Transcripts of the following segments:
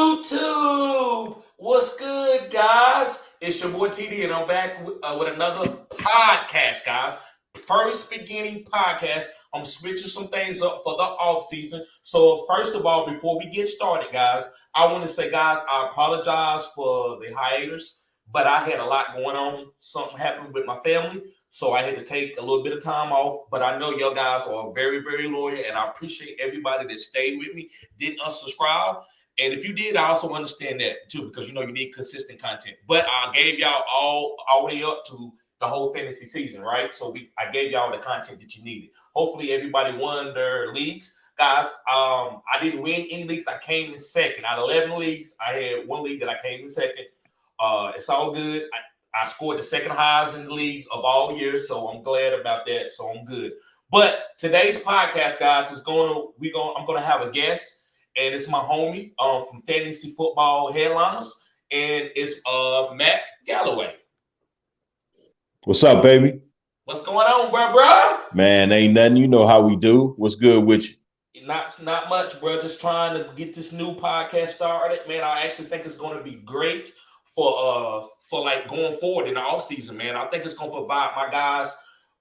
YouTube, what's good, guys? It's your boy TD, and I'm back with another podcast, guys. First beginning podcast. I'm switching some things up for the off season. So first of all, before we get started, guys, I want to say, guys, I apologize for the hiatus, but I had a lot going on. Something happened with my family, so I had to take a little bit of time off. But I know y'all guys are very, very loyal, and I appreciate everybody that stayed with me, didn't unsubscribe. And if you did, I also understand that too, because you know you need consistent content. But I gave y'all all the way up to the whole fantasy season, right? So I gave y'all the content that you needed. Hopefully everybody won their leagues. Guys, I didn't win any leagues. I came in second. Out of 11 leagues, I had one league that I came in second. It's all good. I scored the second highest in the league of all year, so I'm glad about that. So I'm good. But today's podcast, guys, I'm gonna have a guest. And it's my homie from Fantasy Football Headliners, and it's Matt Galloway. What's up, baby? What's going on, bro? Man, ain't nothing. You know how we do. What's good with you? Not much, bro. Just trying to get this new podcast started. Man, I actually think it's going to be great for like going forward in the off season, man. I think it's going to provide my guys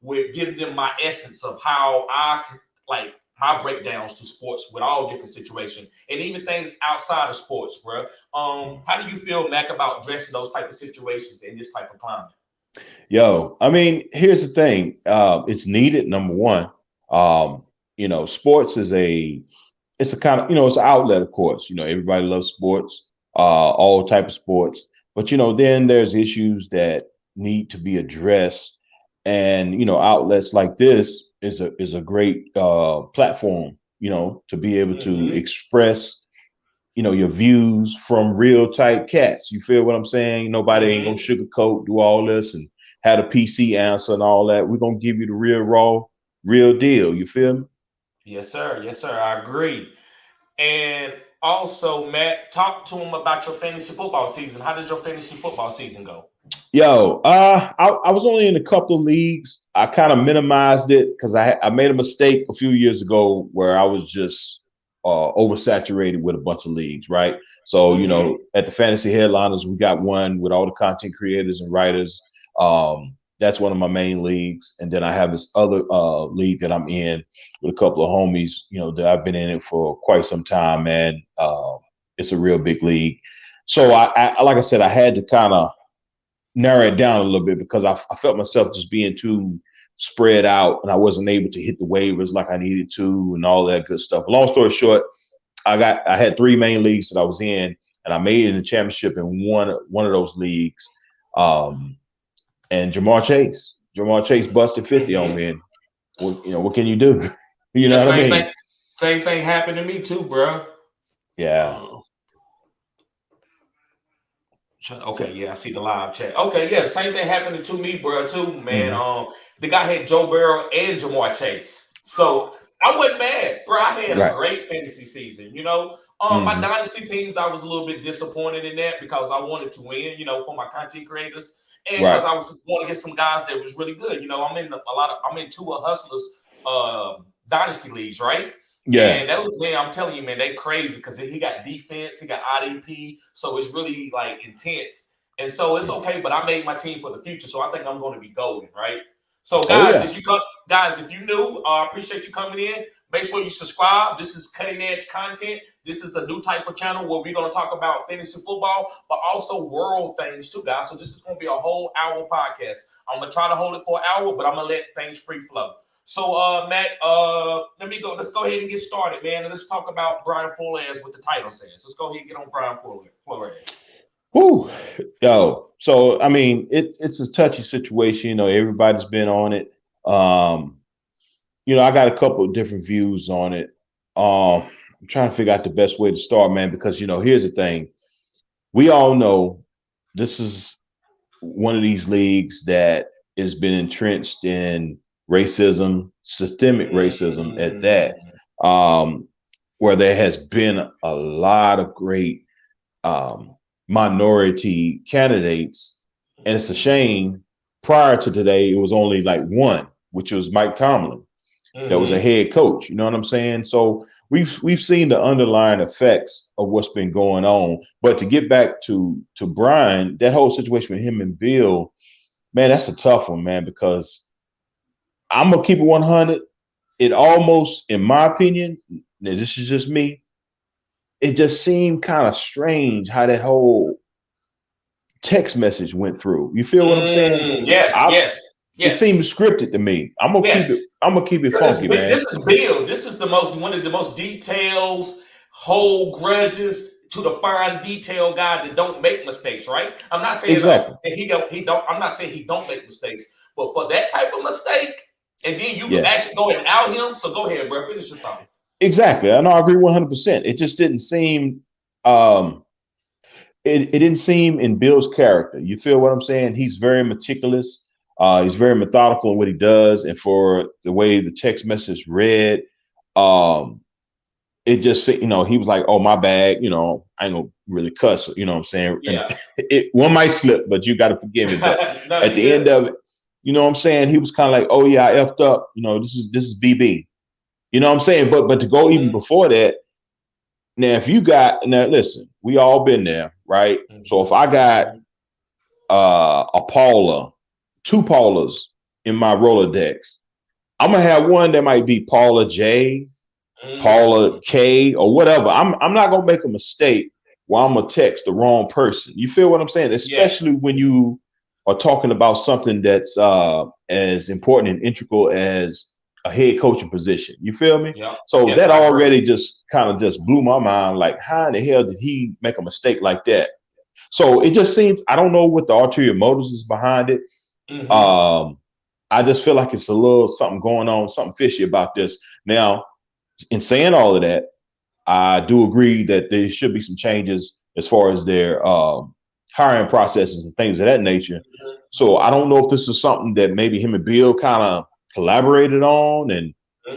with giving them my essence of how I like my breakdowns to sports with all different situations and even things outside of sports, bro. How do you feel, Mac, about addressing those type of situations in this type of climate? Yo, I mean, here's the thing. It's needed, number one. Sports is it's a kind of, it's an outlet, of course. Everybody loves sports, all type of sports. But, then there's issues that need to be addressed. And, outlets like this is a great platform, to be able to express, your views from real type cats. You feel what I'm saying? Nobody ain't gonna sugarcoat, do all this and have a PC answer and all that. We're gonna give you the real raw, real deal. You feel me? Yes, sir. Yes, sir. I agree. And also, Matt, talk to him about your fantasy football season. How did your fantasy football season go? Yo, I was only in a couple of leagues. I kind of minimized it because I made a mistake a few years ago where I was just oversaturated with a bunch of leagues, right? So, at the Fantasy Headliners, we got one with all the content creators and writers. That's one of my main leagues. And then I have this other league that I'm in with a couple of homies, that I've been in it for quite some time, man. It's a real big league. So I like I said, I had to kind of narrow it down a little bit because I felt myself just being too spread out and I wasn't able to hit the waivers like I needed to and all that good stuff. Long story short, I had three main leagues that I was in and I made it in the championship in one of those leagues. And Jamar Chase busted 50 on me. And what can you do? You know what I mean? Same thing happened to me too, bro. Yeah. Okay, yeah, I see the live chat. Okay, yeah, same thing happened to me, bro, too, man. The guy had Joe Burrow and Jamar Chase. So I wasn't mad, bro. I had a great fantasy season, My Dynasty teams, I was a little bit disappointed in that because I wanted to win, for my content creators. And because I was going to get some guys that was really good. I'm in two of Hustlers Dynasty leagues, right? Yeah. And that was, man, I'm telling you, man, they crazy because he got defense, he got IDP, so it's really like intense. And so it's okay, but I made my team for the future, so I think I'm going to be golden, right? So guys, if you new, I appreciate you coming in. Make sure you subscribe. This is cutting edge content. This is a new type of channel where we're going to talk about fantasy football, but also world things too, guys. So this is going to be a whole hour podcast. I'm going to try to hold it for an hour, but I'm going to let things free flow. So, Matt, let's go ahead and get started, man. And let's talk about Brian Flores, what the title says. Let's go ahead and get on Brian Flores. Woo. Yo. So, I mean, it's a touchy situation. Everybody's been on it. I got a couple of different views on it. I'm trying to figure out the best way to start, man, because, here's the thing. We all know this is one of these leagues that has been entrenched in racism, systemic racism at that, where there has been a lot of great minority candidates. And it's a shame. Prior to today, it was only like one, which was Mike Tomlin. That was a head coach. You know what I'm saying? So we've seen the underlying effects of what's been going on. But to get back to Brian, that whole situation with him and Bill, man, that's a tough one, man, because I'm gonna keep it 100. It almost, in my opinion, now this is just me, it just seemed kind of strange how that whole text message went through. You feel what I'm saying? It Yes. seemed scripted to me. I'm gonna keep it. I'm gonna keep it funky, man. This is Bill. This is one of the most details, hold grudges to the fine detail guy that don't make mistakes. Right? I'm not saying exactly. that he don't. I'm not saying he don't make mistakes, but for that type of mistake, and then you actually go and out him. So go ahead, bro. Finish your thought. Exactly. I know. I agree 100%. It just didn't seem. It didn't seem in Bill's character. You feel what I'm saying? He's very meticulous. He's very methodical in what he does, and for the way the text message read, it just, he was like, "Oh, my bad." I ain't gonna really cuss. You know what I'm saying? Yeah. One might slip, but you got to forgive me. But no, at the end of it, you know what I'm saying? He was kind of like, "Oh yeah, I effed up." This is BB. You know what I'm saying? But to go even before that, now listen, we all been there, right? So if I got a Parler, 2 Parlers in my Rolodex, I'm gonna have one that might be Parler J, Parler K, or whatever. I'm not gonna make a mistake where I'm gonna text the wrong person. You feel what I'm saying? Especially when you are talking about something that's as important and integral as a head coaching position. You feel me? Yeah. So that already just kind of just blew my mind. Like, how in the hell did he make a mistake like that? So it just seems, I don't know what the ulterior motives is behind it. I just feel like it's a little something going on, something fishy about this. Now, in saying all of that, I do agree that there should be some changes as far as their hiring processes and things of that nature. So I don't know if this is something that maybe him and Bill kind of collaborated on, and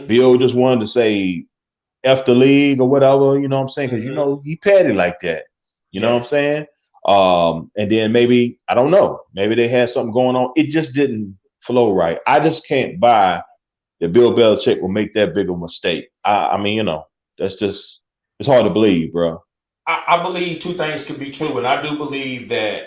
Bill just wanted to say F the league or whatever, you know what I'm saying? Because, he petty like that. You know what I'm saying? And then maybe, I don't know, maybe they had something going on. It just didn't flow right. I just can't buy that Bill Belichick will make that big of a mistake. I mean, that's just, it's hard to believe, bro. I believe 2 things could be true, and I do believe that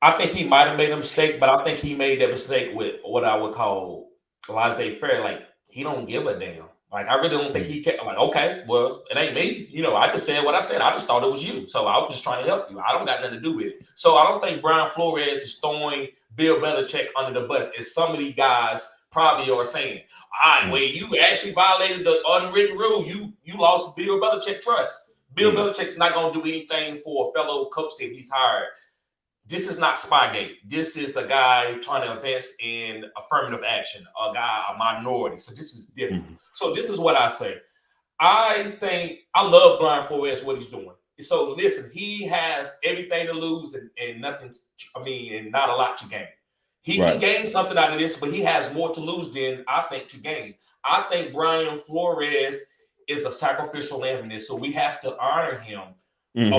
I think he might have made a mistake, but I think he made that mistake with what I would call laissez-faire. Like, he don't give a damn. Like, I really don't think he can. Like, okay, well, it ain't me. I just said what I said. I just thought it was you. So I was just trying to help you. I don't got nothing to do with it. So I don't think Brian Flores is throwing Bill Belichick under the bus, as some of these guys probably are saying. All right, well, you actually violated the unwritten rule. You lost Bill Belichick trust. Bill Belichick's not going to do anything for a fellow coach that he's hired. This is not Spygate. This is a guy trying to invest in affirmative action, a minority. So this is different. So this is what I say. I love Brian Flores, what he's doing. So listen, he has everything to lose and nothing, and not a lot to gain. He can gain something out of this, but he has more to lose than I think to gain. I think Brian Flores is a sacrificial lamb in this, so we have to honor him. In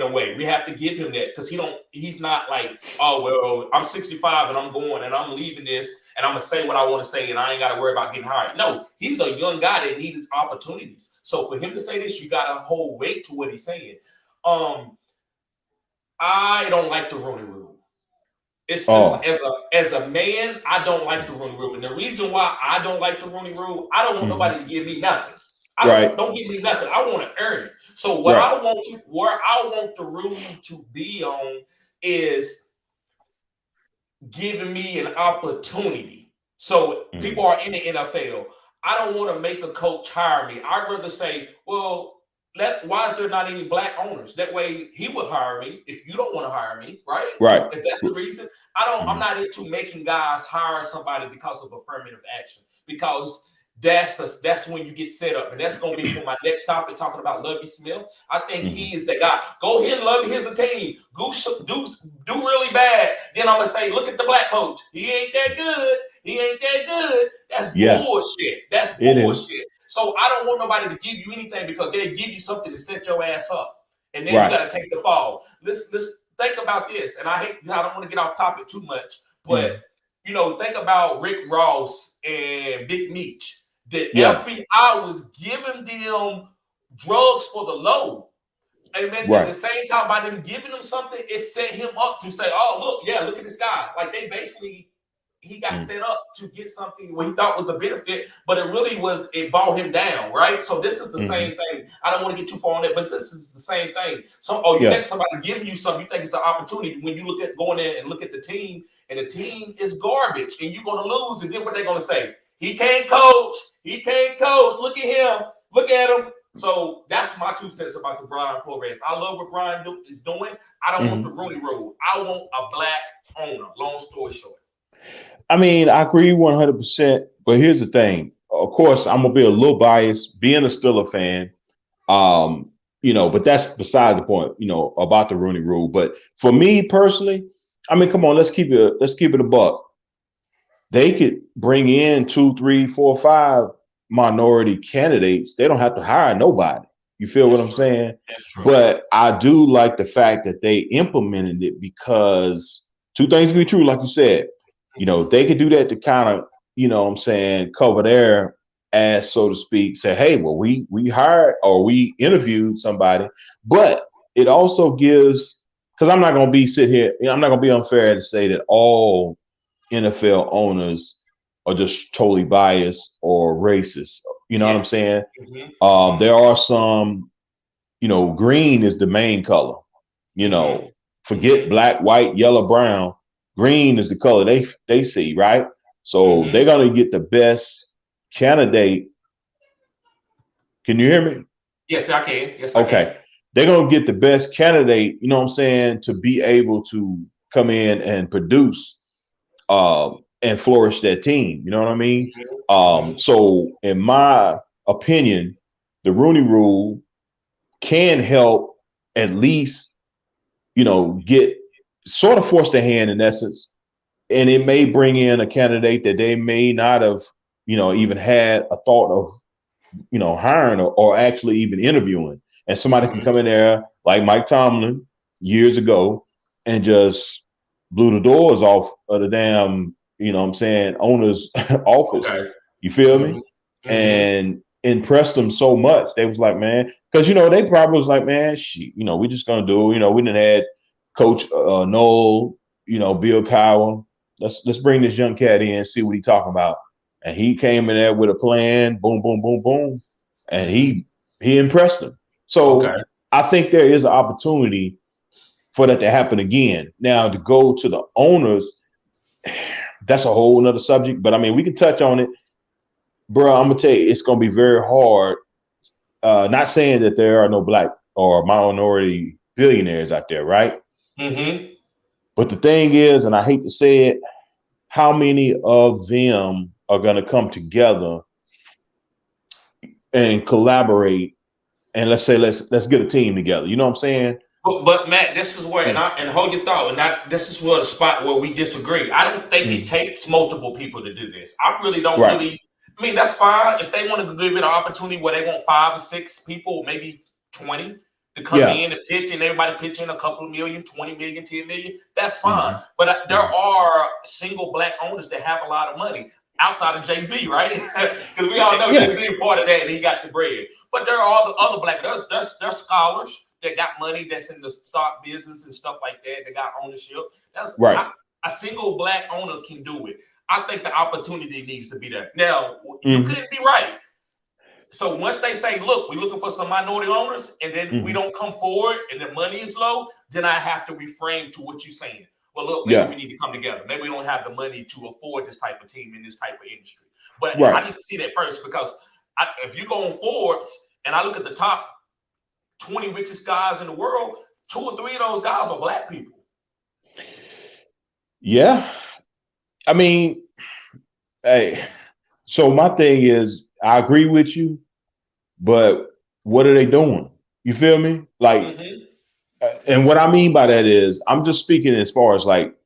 a way, we have to give him that, because he's not like, oh, well, I'm 65 and I'm going and I'm leaving this and I'm gonna say what I want to say and I ain't got to worry about getting hired. No, he's a young guy that needs opportunities. So for him to say this, you got to hold weight to what he's saying. I don't like the Rooney Rule. It's just as a man, I don't like the Rooney Rule, and the reason why I don't like the Rooney Rule, I don't want nobody to give me nothing. Don't give me nothing. I want to earn it. So where I want the rule to be on is giving me an opportunity. So people are in the NFL. I don't want to make a coach hire me. I'd rather say, well, why is there not any black owners? That way he would hire me if you don't want to hire me, right? Right. If that's the reason. I'm not into making guys hire somebody because of affirmative action, because that's when you get set up. And that's going to be for my next topic, talking about Lovie Smith. I think he is the guy. Go ahead and Lovie, here's a team. Do really bad. Then I'm going to say, look at the black coach. He ain't that good. That's bullshit. That's bullshit. So I don't want nobody to give you anything, because they give you something to set your ass up. And then you got to take the fall. Let's think about this. And I don't want to get off topic too much, but think about Rick Ross and Big Meech. The Yeah. FBI was giving them drugs for the low. And then at Right. the same time, by them giving him something, it set him up to say, "Oh, look at this guy." Like they basically, he got set up to get something what he thought was a benefit, but it really was it brought him down, right? So this is the same thing. I don't want to get too far on it, but this is the same thing. So, you think somebody giving you something, you think it's an opportunity when you look at going in and look at the team, and the team is garbage, and you're gonna lose, and then what they're gonna say? He can't coach. He can't coach. Look at him. Look at him. So that's my 2 cents about the Brian Flores. I love what Brian is doing. I don't want the Rooney Rule. I want a black owner. Long story short. I mean, I agree 100%. But here's the thing. Of course, I'm gonna be a little biased, being a Steelers fan. But that's beside the point. About the Rooney Rule. But for me personally, I mean, come on, let's keep it a buck. They could bring in 2, 3, 4, 5 minority candidates. They don't have to hire nobody. You feel what I'm saying? But I do like the fact that they implemented it because 2 things can be true, like you said. They could do that to kind of, cover their ass, so to speak, say, hey, well, we hired or we interviewed somebody. But it also gives, because I'm not going to be I'm not going to be unfair to say that all NFL owners are just totally biased or racist. You know what I'm saying? There are some, green is the main color. Forget black, white, yellow, brown. Green is the color they see, right? So they're going to get the best candidate. Can you hear me? Yes, I can. Yes, okay. I can. They're going to get the best candidate, to be able to come in and produce and flourish their team. You know what I mean? So in my opinion, the Rooney Rule can help at least, get sort of force their hand in essence. And it may bring in a candidate that they may not have, even had a thought of, hiring or actually even interviewing. And somebody can come in there like Mike Tomlin years ago and just blew the doors off of the damn, owner's office. Okay. You feel me? And impressed them so much. They was like, man, because, they probably was like, man, we just going to do, we didn't had Coach Noel, Bill Cowher. Let's bring this young cat in and see what he's talking about. And he came in there with a plan, boom, boom, boom, boom. And he impressed them. So I think there is an opportunity for that to happen again. Now, to go to the owners, that's a whole nother subject. But I mean, we can touch on it. Bro, I'm going to tell you, it's going to be very hard. Not saying that there are no black or minority billionaires out there, right? But the thing is, and I hate to say it, how many of them are going to come together and collaborate? And let's say, let's get a team together. You know what I'm saying? But Matt, this is where, and hold your thought, and this is where the spot where we disagree. I don't think it takes multiple people to do this. I really don't really. I mean, that's fine if they want to give it an opportunity where they want 5 or 6 people, maybe 20 to come in and pitch, and everybody pitch in a couple of million, 20 million, 10 million. That's fine. But there are single black owners that have a lot of money outside of Jay-Z, right? Because we all know Jay-Z is part of that, and he got the bread. But there are all the other black. There's scholars that got money that's in the stock business and stuff like that. They got ownership. That's right. A single black owner can do it. I think the opportunity needs to be there. Now, you couldn't be right. So once they say, look, we're looking for some minority owners, and then we don't come forward and the money is low, then I have to refrain to what you're saying. Well, look, maybe we need to come together. Maybe we don't have the money to afford this type of team in this type of industry. But I need to see that first, because if you go on Forbes and I look at the top 20 richest guys in the world, 2 or 3 of those guys are black people. Yeah. I mean, hey, so my thing is, I agree with you, but what are they doing? You feel me? Like, and what I mean by that is, I'm just speaking as far as like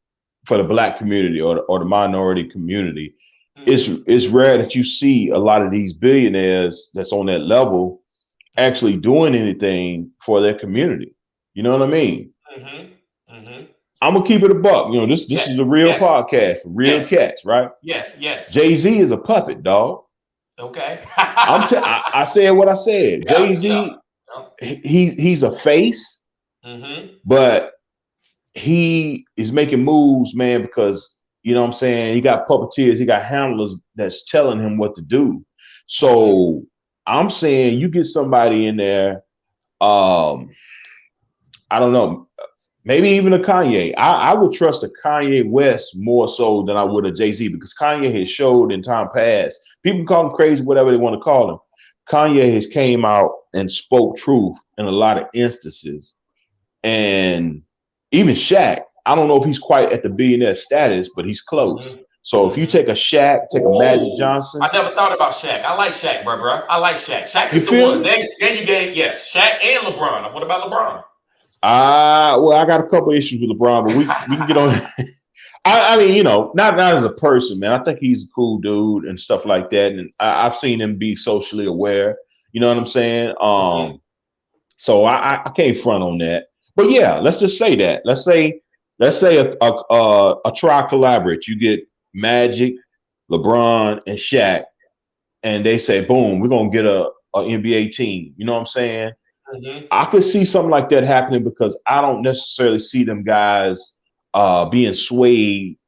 for the black community or the minority community. It's rare that you see a lot of these billionaires that's on that level actually doing anything for their community. You know what I mean? I'm gonna keep it a buck. This is a real podcast, real cats, right? Yes. Jay-Z is a puppet, dog. Okay. I said what I said. Yeah, Jay-Z, yeah. he's a face, Mm-hmm. but he is making moves, man, because you know what I'm saying, he got puppeteers, he got handlers that's telling him what to do. So I'm saying you get somebody in there, I don't know, maybe even a Kanye. I would trust a Kanye West more so than I would a Jay-Z, because Kanye has showed in time past, people can call him crazy, whatever they want to call him. Kanye has came out and spoke truth in a lot of instances. And even Shaq, I don't know if he's quite at the billionaire status, but he's close. Mm-hmm. So if you Mm-hmm. take a Shaq, take a Magic Ooh, Johnson, I never thought about Shaq. I like Shaq, bro. I like Shaq. Shaq you is the feel one. me? Then you gave, yes, Shaq and LeBron. What about LeBron? Well, I got a couple issues with LeBron, but we can get on. I mean, you know, not as a person, man. I think he's a cool dude and stuff like that, and I've seen him be socially aware. You know what I'm saying? Mm-hmm. So I can't front on that. But yeah, let's just say that. Let's say a try collaborate. You get Magic, LeBron, and Shaq, and they say, boom, we're gonna get a NBA team. You know what I'm saying? Mm-hmm. I could see something like that happening, because I don't necessarily see them guys being swayed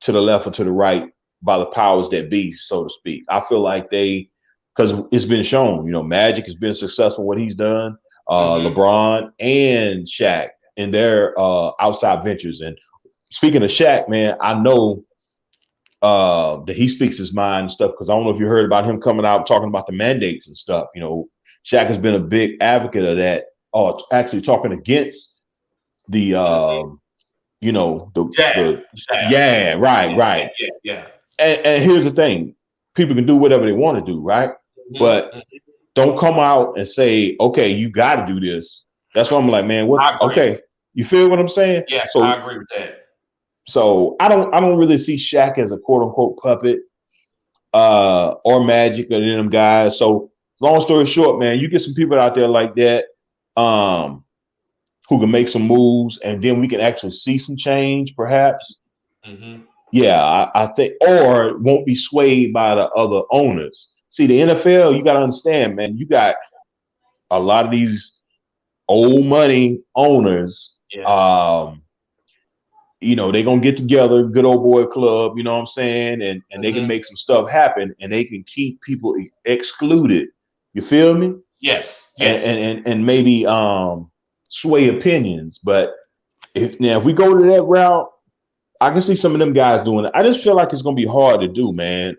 to the left or to the right by the powers that be, so to speak. I feel like because it's been shown, you know, Magic has been successful what he's done, Mm-hmm. LeBron and Shaq in their outside ventures. And speaking of Shaq, man, I know that he speaks his mind and stuff, because I don't know if you heard about him coming out talking about the mandates and stuff. You know, Shaq has been a big advocate of that, or actually talking against the you know, Shaq. the Shaq. yeah, right, Yeah, right. yeah, yeah. And here's the thing: people can do whatever they want to do, right? But Mm-hmm. don't come out and say, "Okay, you got to do this." That's why I'm like, man, what? I agree. Okay, you feel what I'm saying? Yes, I So, agree with that. I don't really see Shaq as a quote unquote puppet, or Magic or any of them guys. So, long story short, man, you get some people out there like that, um, who can make some moves, and then we can actually see some change, perhaps. Mm-hmm. Yeah, I think, or won't be swayed by the other owners. See, the NFL, you got to understand, man, you got a lot of these old money owners. Yes. You know, they're gonna get together, good old boy club, you know what I'm saying? And they can Mm-hmm. make some stuff happen, and they can keep people excluded. You feel me? Yes. And Yes. maybe sway opinions. But if we go to that route, I can see some of them guys doing it. I just feel like it's gonna be hard to do, man.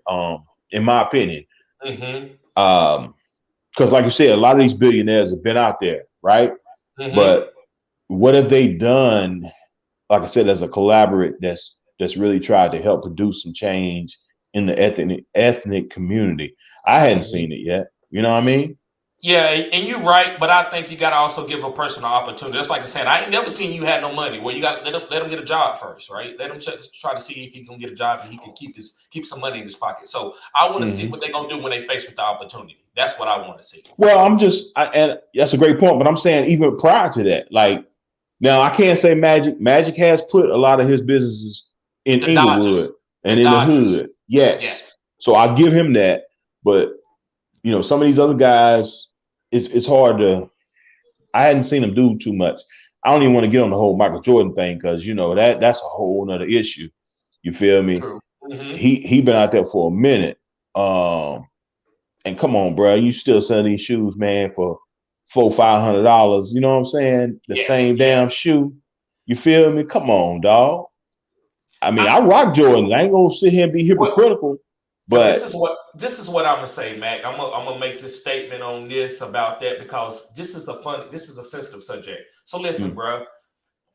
In my opinion. Mm-hmm. Because like you said, a lot of these billionaires have been out there, right? Mm-hmm. But what have they done, like I said, as a collaborate that's really tried to help produce some change in the ethnic community? I hadn't Mm-hmm. seen it yet. You know what I mean? Yeah, and you're right, but I think you got to also give a person an opportunity. That's like I said, I ain't never seen you had no money. Well, you got to let him get a job first, right? Let him try to see if he can get a job and he can keep some money in his pocket. So I want to see Mm-hmm. what they're gonna do when they face with the opportunity. That's what I want to see. Well, and that's a great point, but I'm saying even prior to that, like now I can't say Magic. Magic has put a lot of his businesses in The Dodgers, Inglewood the and in the Dodgers, hood. Yes. yes. So I give him that. But you know, some of these other guys, it's hard to. I hadn't seen him do too much. I don't even want to get on the whole Michael Jordan thing, because you know that's a whole nother issue. You feel me? True. Mm-hmm. He been out there for a minute. And come on, bro, you still selling these shoes, man, for $400-500. You know what I'm saying? The Yes, same yes. damn shoe. You feel me? Come on, dog. I mean, I, I rock Jordans. I ain't gonna sit here and be well, hypocritical, But but this is what I'm gonna say, Mac. I'm gonna make this statement on this about that because this is a sensitive subject. So listen, mm, bro.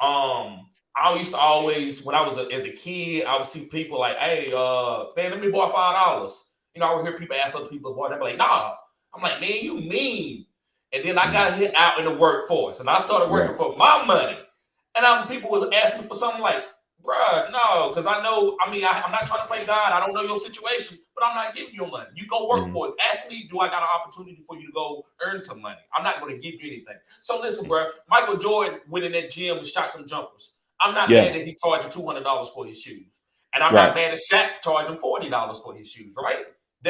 I used to always when I was as a kid, I would see people like, "Hey, man, let me borrow $5." You know, I would hear people ask other people to borrow. They'd be like, "Nah." I'm like, "Man, you mean?" And then I mm, got hit out in the workforce, and I started working right. for my money. And people was asking for something like, bruh, no, because I know, I'm not trying to play God. I don't know your situation, but I'm not giving you your money. You go work Mm, for it. Ask me, do I got an opportunity for you to go earn some money? I'm not going to give you anything. So listen, mm, bruh, Michael Jordan went in that gym and shot them jumpers. I'm not mad yeah, that he charged you $200 for his shoes. And I'm not right. mad at Shaq charging $40 for his shoes, right?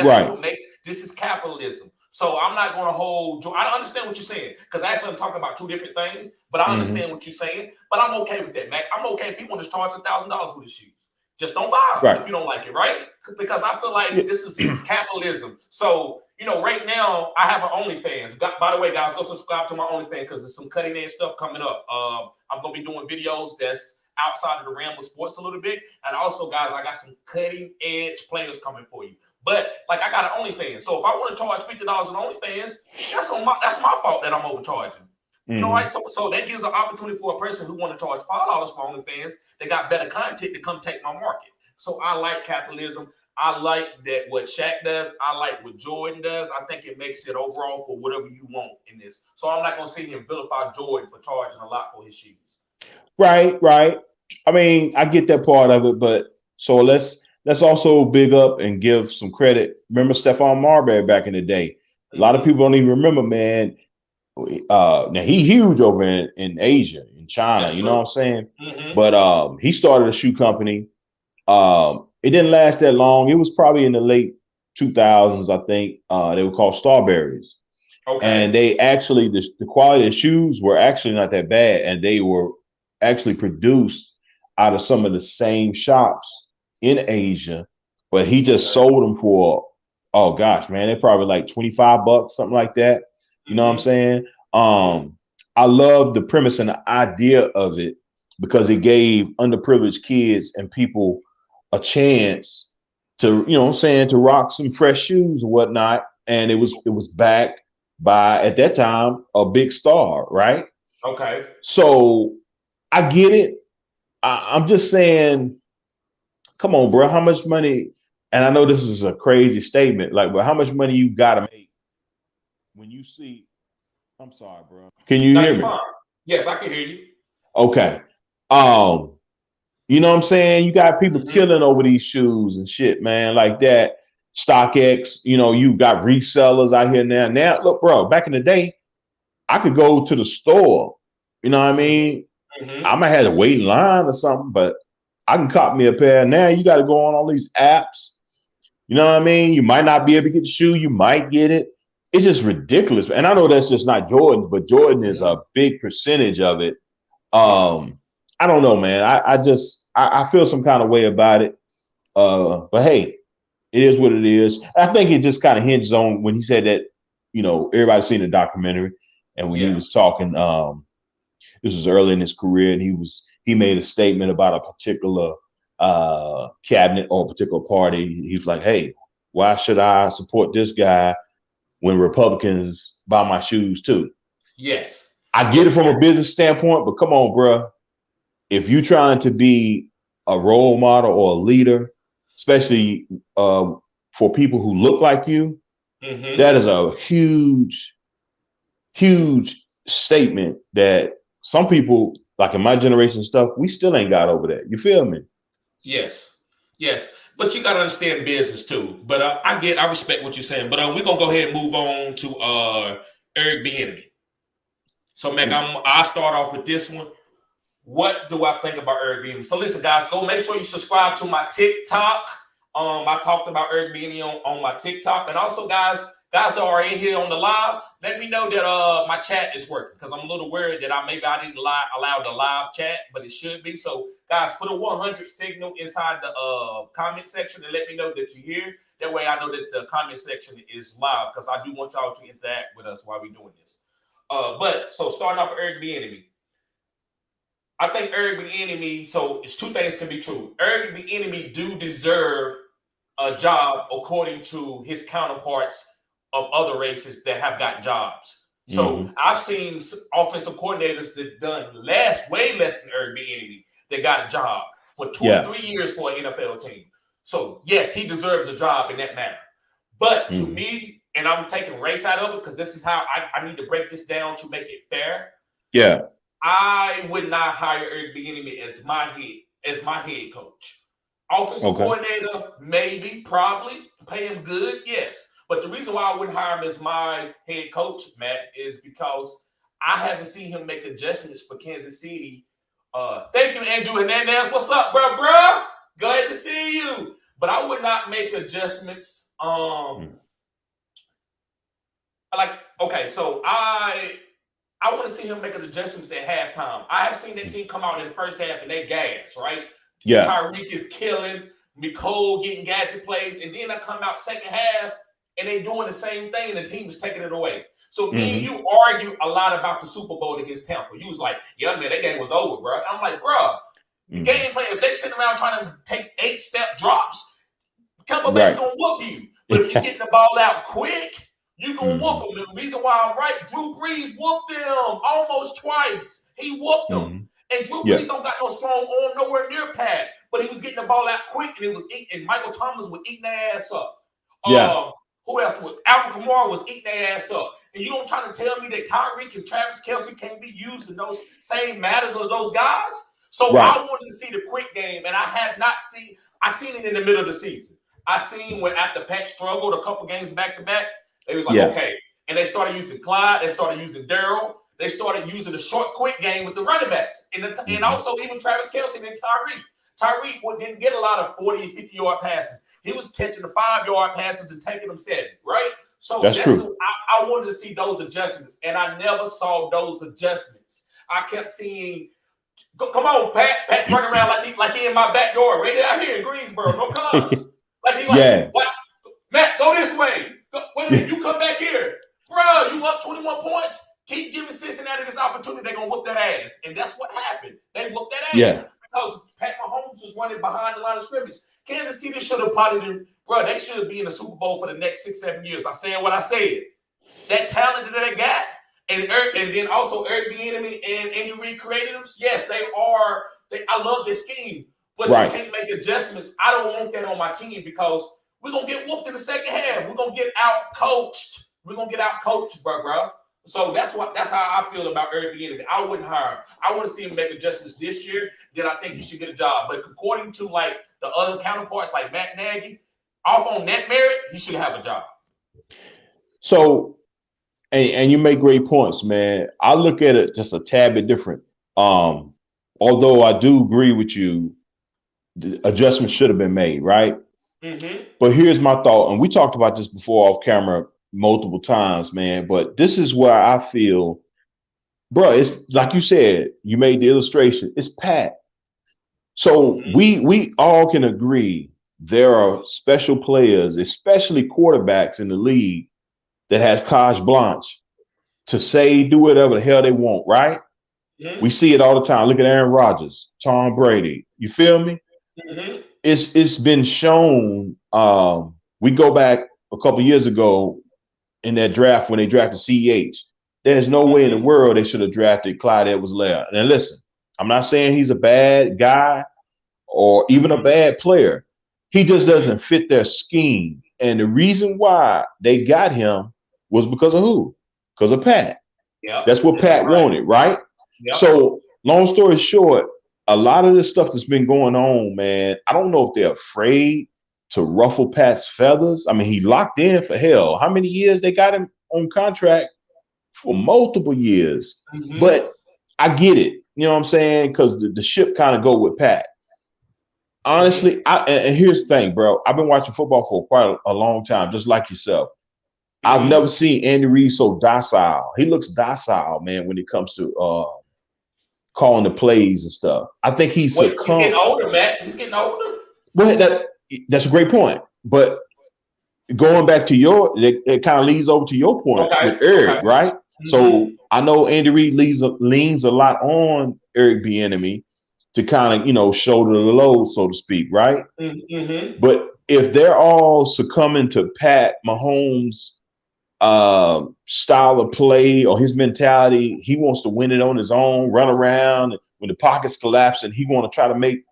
That's what makes this is capitalism. So I'm not going to hold. I understand what you're saying because actually I'm talking about two different things. But I understand what you're saying. But I'm okay with that, Mac. I'm okay if he wants to charge $1,000 for his shoes. Just don't buy them if you don't like it, right? Because I feel like this is capitalism. So, right now I have an OnlyFans. By the way, guys, go subscribe to my OnlyFans because there's some cutting edge stuff coming up. I'm going to be doing videos that's outside of the realm of sports a little bit. And also, guys, I got some cutting edge players coming for you. But like I got an OnlyFans. So if I want to charge $50 on OnlyFans, that's my fault that I'm overcharging. Right? So that gives an opportunity for a person who want to charge $5 for OnlyFans. They got better content to come take my market. So I like capitalism. I like that what Shaq does. I like what Jordan does. I think it makes it overall for whatever you want in this. So I'm not going to sit here and vilify Jordan for charging a lot for his shoes. Right. I mean, I get that part of it, but so let's also big up and give some credit. Remember Stephon Marbury back in the day? A lot of people don't even remember, man. Now he huge over in Asia, in China, you know what I'm saying? But he started a shoe company. It didn't last that long. It was probably in the late 2000s, I think. They were called Starberries. Okay. And they actually, the quality of the shoes were actually not that bad. And they were actually produced out of some of the same shops in Asia. But he just sold them for, oh gosh, man, they're probably like $25, something like that. You know what I'm saying? I love the premise and the idea of it because it gave underprivileged kids and people a chance to, to rock some fresh shoes and whatnot. And it was backed by, at that time, a big star, right? Okay. So I get it. I'm just saying, come on, bro, how much money? And I know this is a crazy statement, like, but how much money you gotta make when you see? I'm sorry, bro. Can you hear me? Fine. Yes, I can hear you. Okay. You know what I'm saying? You got people killing over these shoes and shit, man, like that. StockX, you got resellers out here now. Now, look, bro, back in the day, I could go to the store. You know what I mean? I might have to wait in line or something, but I can cop me a pair. Now you got to go on all these apps. You know what I mean? You might not be able to get the shoe. You might get it. It's just ridiculous. And I know that's just not Jordan, but Jordan is a big percentage of it. I don't know, man. I feel some kind of way about it. But hey, it is what it is. I think it just kind of hinges on when he said that, everybody's seen the documentary. And when he was talking, this was early in his career, and he made a statement about a particular cabinet or a particular party. He was like, hey, why should I support this guy when Republicans buy my shoes too? Yes. I get it from a business standpoint, but come on, bro. If you're trying to be a role model or a leader, especially for people who look like you, that is a huge, huge statement that some people, like in my generation stuff, we still ain't got over that. You feel me? Yes. But you got to understand business too. But I respect what you're saying. But we're going to go ahead and move on to Eric Bieniemy. So, Mac, I'll start off with this one. What do I think about Eric Bieniemy? So, listen, guys, go make sure you subscribe to my TikTok. I talked about Eric Bieniemy on my TikTok. And also, guys that are in here on the live, let me know that my chat is working because I'm a little worried that I didn't allow the live chat, but it should be. So, guys, put a 100 signal inside the comment section and let me know that you're here. That way I know that the comment section is live because I do want y'all to interact with us while we're doing this. So starting off with Eric Bieniemy. I think Eric Bieniemy, so it's two things can be true. Eric Bieniemy do deserve a job according to his counterparts of other races that have got jobs. So I've seen offensive coordinators that done way less than Eric Bieniemy that got a job for 2 or 3 years for an NFL team. So yes, he deserves a job in that manner. But to me, and I'm taking race out of it because this is how I need to break this down to make it fair. Yeah. I would not hire Eric Bieniemy as my head coach. Offensive coordinator, maybe, probably. Pay him good, yes. But the reason why I wouldn't hire him as my head coach, Matt, is because I haven't seen him make adjustments for Kansas City. Thank you, Andrew Hernandez. What's up, bro? Glad to see you. But I would not make adjustments Um, so I want to see him make an adjustments at halftime. I have seen that team come out in the first half and they gas, right? Yeah. Tyreek is killing, Nicole getting gadget plays, and then I come out second half and they doing the same thing and the team is taking it away. So me and you argue a lot about the Super Bowl against Tampa. You was like, yeah, man, that game was over, bro. I'm like, bro, the game plan, if they sit around trying to take 8-step drops, Tampa Bay's going to whoop you. But if you're getting the ball out quick, you're going to whoop them. The reason why I'm right, Drew Brees whooped them almost twice. He whooped them. And Drew Brees don't got no strong arm nowhere near Pat. But he was getting the ball out quick, and it was eating. And Michael Thomas was eating their ass up. Who else was? Alvin Kamara was eating their ass up. And you don't try to tell me that Tyreek and Travis Kelce can't be used in those same matters as those guys? So I wanted to see the quick game, and I have not seen. I seen it in the middle of the season. I seen when after Pat struggled a couple games back to back, they was like, okay. And they started using Clyde. They started using Daryl. They started using the short, quick game with the running backs. And also even Travis Kelce and Tyreek. Tyreek didn't get a lot of 40 and 50-yard passes. He was catching the 5-yard passes and taking them 7, right? So that's true. I wanted to see those adjustments, and I never saw those adjustments. I kept seeing, come on, Pat running around like he in my backyard, right out here in Greensboro, no color. What? Matt, go this way. Wait a minute, you come back here. Bro, you up 21 points? Keep giving Cincinnati this opportunity, they're going to whoop that ass. And that's what happened. They whooped that ass because Pat Mahomes was running behind the line of scrimmage. Kansas City should have probably, they should be in the Super Bowl for the next 6-7 years. I'm saying what I said. That talent that they got, and then also Eric Bieniemy and Andy Reid creatives, yes, they are. I love their scheme, but you can't make adjustments. I don't want that on my team because we're going to get whooped in the second half. We're going to get out-coached. Bro. So that's how I feel about Eric Bieniemy. I wouldn't hire him. I want to see him make adjustments this year. Then I think he should get a job. But according to like the other counterparts, like Matt Nagy, off on net merit, he should have a job. So, and you make great points, man. I look at it just a tad bit different. Although I do agree with you, the adjustments should have been made, right? But here's my thought, and we talked about this before off camera multiple times, man. But this is where I feel, bro, it's like you said, you made the illustration. It's Pat. So we all can agree there are special players, especially quarterbacks in the league, that has carte blanche to say, do whatever the hell they want, right? We see it all the time. Look at Aaron Rodgers, Tom Brady. You feel me? It's been shown. We go back a couple years ago in that draft when they drafted CEH. There's no way in the world they should have drafted Clyde Edwards-Helaire. And listen, I'm not saying he's a bad guy or even a bad player. He just doesn't fit their scheme. And the reason why they got him was because of who? Because of Pat. That's what Pat wanted, right? So long story short, a lot of this stuff that's been going on, man, I don't know if they're afraid to ruffle Pat's feathers. I mean, he locked in for hell. How many years they got him on contract? For multiple years. But I get it. You know what I'm saying? Because the ship kind of go with Pat. Honestly, and here's the thing, bro. I've been watching football for quite a long time, just like yourself. I've never seen Andy Reid so docile. He looks docile, man, when it comes to calling the plays and stuff. I think he's getting older, Matt. He's getting older. Well, that's a great point. But going back to it kind of leads over to your point with Eric, right? So I know Andy Reid leans a lot on Eric Bieniemy to kind of, shoulder the load, so to speak, right? But if they're all succumbing to Pat Mahomes' style of play or his mentality, he wants to win it on his own, run around when the pocket's collapsing, he want to try to make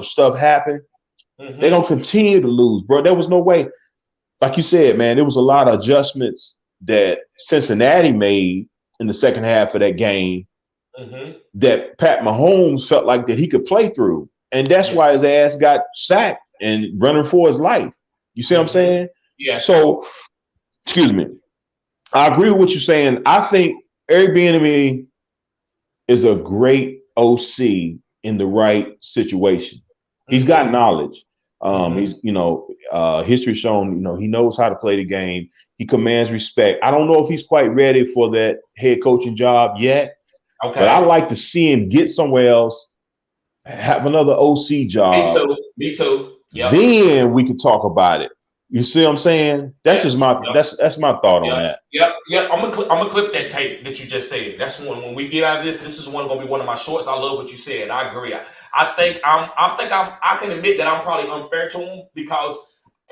stuff happen. They're gonna continue to lose, bro. There was no way. Like you said, man, there was a lot of adjustments that Cincinnati made in the second half of that game that Pat Mahomes felt like that he could play through. And that's why his ass got sacked and running for his life. You see what I'm saying? Yeah. So, excuse me. I agree with what you're saying. I think Eric Bieniemy is a great OC in the right situation. He's got knowledge. He's, history shown, he knows how to play the game. He commands respect. I don't know if he's quite ready for that head coaching job yet, but I like to see him get somewhere else, have another OC job. Me too. Yep. Then we can talk about it. You see what I'm saying? That's just my that's my thought on that. Yep. I'm gonna clip that tape that you just said. That's when we get out of this. This is gonna be one of my shorts. I love what you said. I agree. I can admit that I'm probably unfair to him because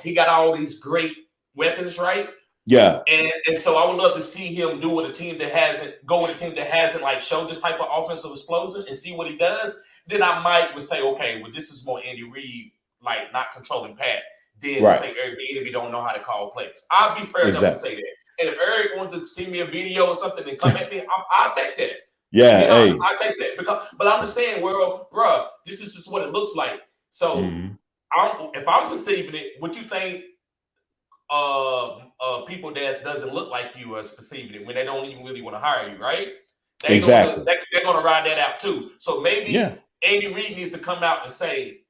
he got all these great weapons, right? Yeah. And so I would love to see him do with a team that hasn't like showed this type of offensive explosion and see what he does. Then I would say, okay, well, this is more Andy Reid, like not controlling Pat. Then say Eric Bieniemy don't know how to call plays. I'll be fair enough to say that. And if Eric wanted to send me a video or something and come at me, I'll take that. Yeah, I'll take that but I'm just saying, well, bro, this is just what it looks like. So if I'm perceiving it, what you think? People that doesn't look like you are perceiving it when they don't even really want to hire you, right? They're gonna ride that out too. So maybe Andy Reid needs to come out and say,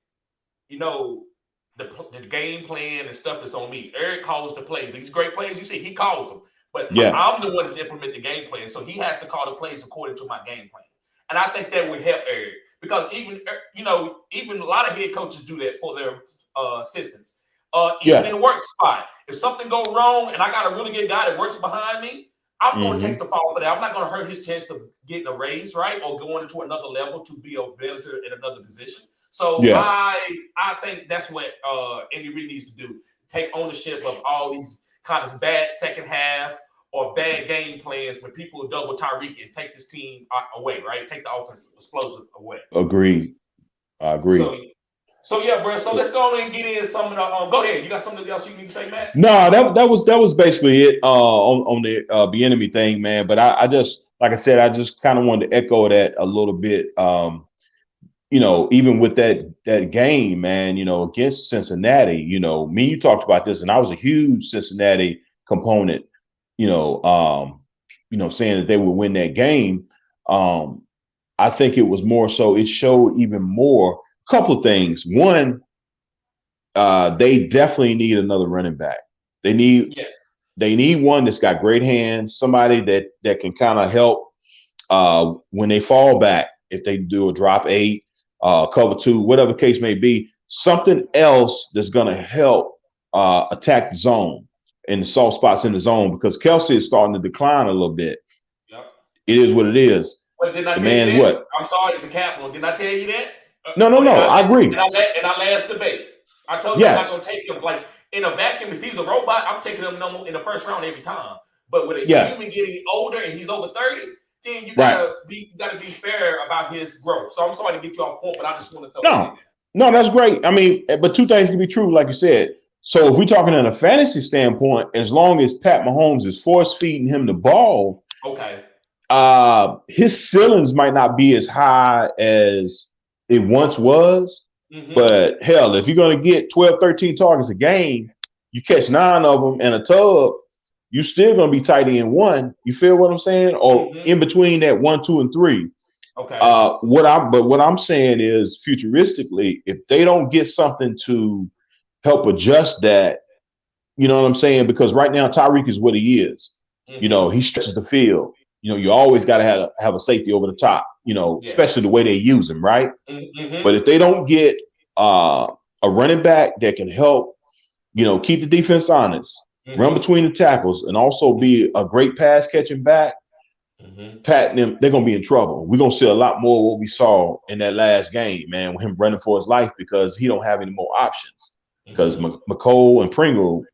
the game plan and stuff is on me. Eric calls the plays. These great plays, you see, he calls them. But I'm the one that's implement the game plan. So he has to call the plays according to my game plan. And I think that would help Eric. Because even a lot of head coaches do that for their assistants. Even in the work spot. If something goes wrong and I got a really good guy that works behind me, I'm going to take the fall for that. I'm not going to hurt his chance of getting a raise, right? Or going into another level to be a better in another position. So I think that's what Andy Reid needs to do. Take ownership of all these kind of bad second half or bad game plans when people double Tyreek and take this team away, right? Take the offense explosive away. Agreed. I agree. So yeah, bro. So let's go and get in some of the. Go ahead. You got something else you need to say, Matt? No, that was basically it on the Bieniemy thing, man. But I just, like I said, I just kind of wanted to echo that a little bit. Even with that game, man, against Cincinnati, me and you talked about this, and I was a huge Cincinnati component, saying that they would win that game. I think it was more so, it showed even more. Couple of things. One, they definitely need another running back. They need one that's got great hands, somebody that can kind of help when they fall back, if they do a drop 8, cover 2, whatever the case may be, something else that's going to help attack the zone and the soft spots in the zone, because Kelsey is starting to decline a little bit. Yep. It is what it is. Wait, didn't I tell you that? What? I'm sorry, the Capitol. Didn't I tell you that? No, I agree. And our last debate, I told you I'm not going to take him. Like, in a vacuum, if he's a robot, I'm taking him in the first round every time. But with a human getting older and he's over 30, then you gotta be fair about his growth. So I'm sorry to get you off point, but I just want to throw that in there. No, that's great. I mean, but two things can be true, like you said. So if we're talking in a fantasy standpoint, as long as Pat Mahomes is force feeding him the ball, his ceilings might not be as high as it once was. But hell, if you're going to get 12, 13 targets a game, you catch 9 of them in a tub, you're still going to be tight end 1. You feel what I'm saying? Or in between that 1, 2, and 3. Okay. What I'm saying is, futuristically, if they don't get something to help adjust that, you know what I'm saying? Because right now Tyreek is what he is. He stretches the field. You always got to have a safety over the top. Especially the way they use him, right? But if they don't get a running back that can help, keep the defense honest, run between the tackles, and also be a great pass catching back, Pat and them, they're going to be in trouble. We're going to see a lot more of what we saw in that last game, man, with him running for his life, because he don't have any more options. Because McCole and Pringle,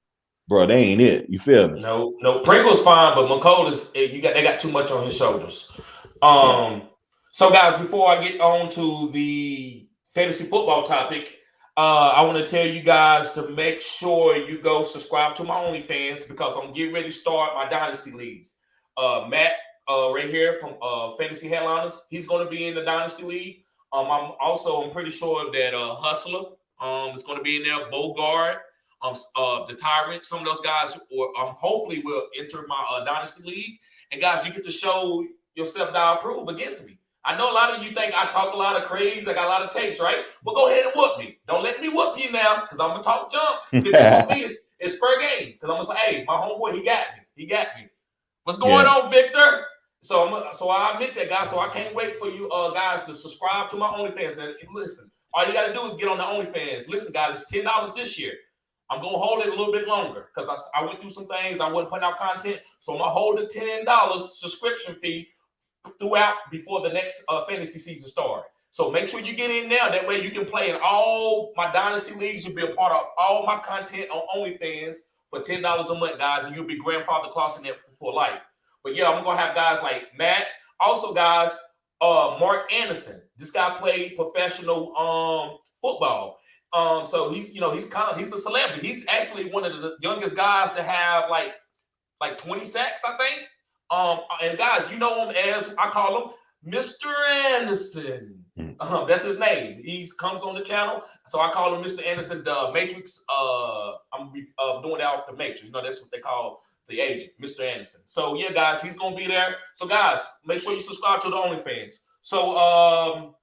bro, they ain't it. You feel me? No, Pringle's fine, but McCole they got too much on his shoulders. So, guys, before I get on to the fantasy football topic, I want to tell you guys to make sure you go subscribe to my OnlyFans, because I'm getting ready to start my Dynasty leagues. Matt, right here from Fantasy Headliners, he's going to be in the Dynasty League. I'm pretty sure that Hustler is going to be in there, Bogart, the Tyrant, some of those guys, hopefully will enter my Dynasty League. And, guys, you get to show yourself that I approve against me. I know a lot of you think I talk a lot of crazy. I got a lot of takes, right? Well, go ahead and whoop me. Don't let me whoop you now, because I'm gonna talk junk. But if you whoop me, it's fair game. Because I'm gonna say, hey, my homeboy, he got me. He got me. What's going on, Victor? So I admit that, guys. So I can't wait for you guys to subscribe to my OnlyFans. Now, listen, all you got to do is get on the OnlyFans. Listen, guys, it's $10 this year. I'm going to hold it a little bit longer because I went through some things. I wasn't putting out content. So I'm going to hold the $10 subscription fee throughout before the next fantasy season starts. So make sure you get in now. That way you can play in all my Dynasty leagues. You'll be a part of all my content on OnlyFans for $10 a month, guys, and you'll be grandfather clausing it for life. But yeah, I'm gonna have guys like Matt. Also, guys, Mark Anderson. This guy played professional football. So he's a celebrity. He's actually one of the youngest guys to have like 20 sacks, I think. And guys, you know him as I call him Mr. Anderson. That's his name. He comes on the channel, so I call him Mr. Anderson, the Matrix. I'm doing that off the Matrix. You know, that's what they call the agent, Mr. Anderson. So yeah, guys, he's gonna be there. So guys, make sure you subscribe to the OnlyFans. So all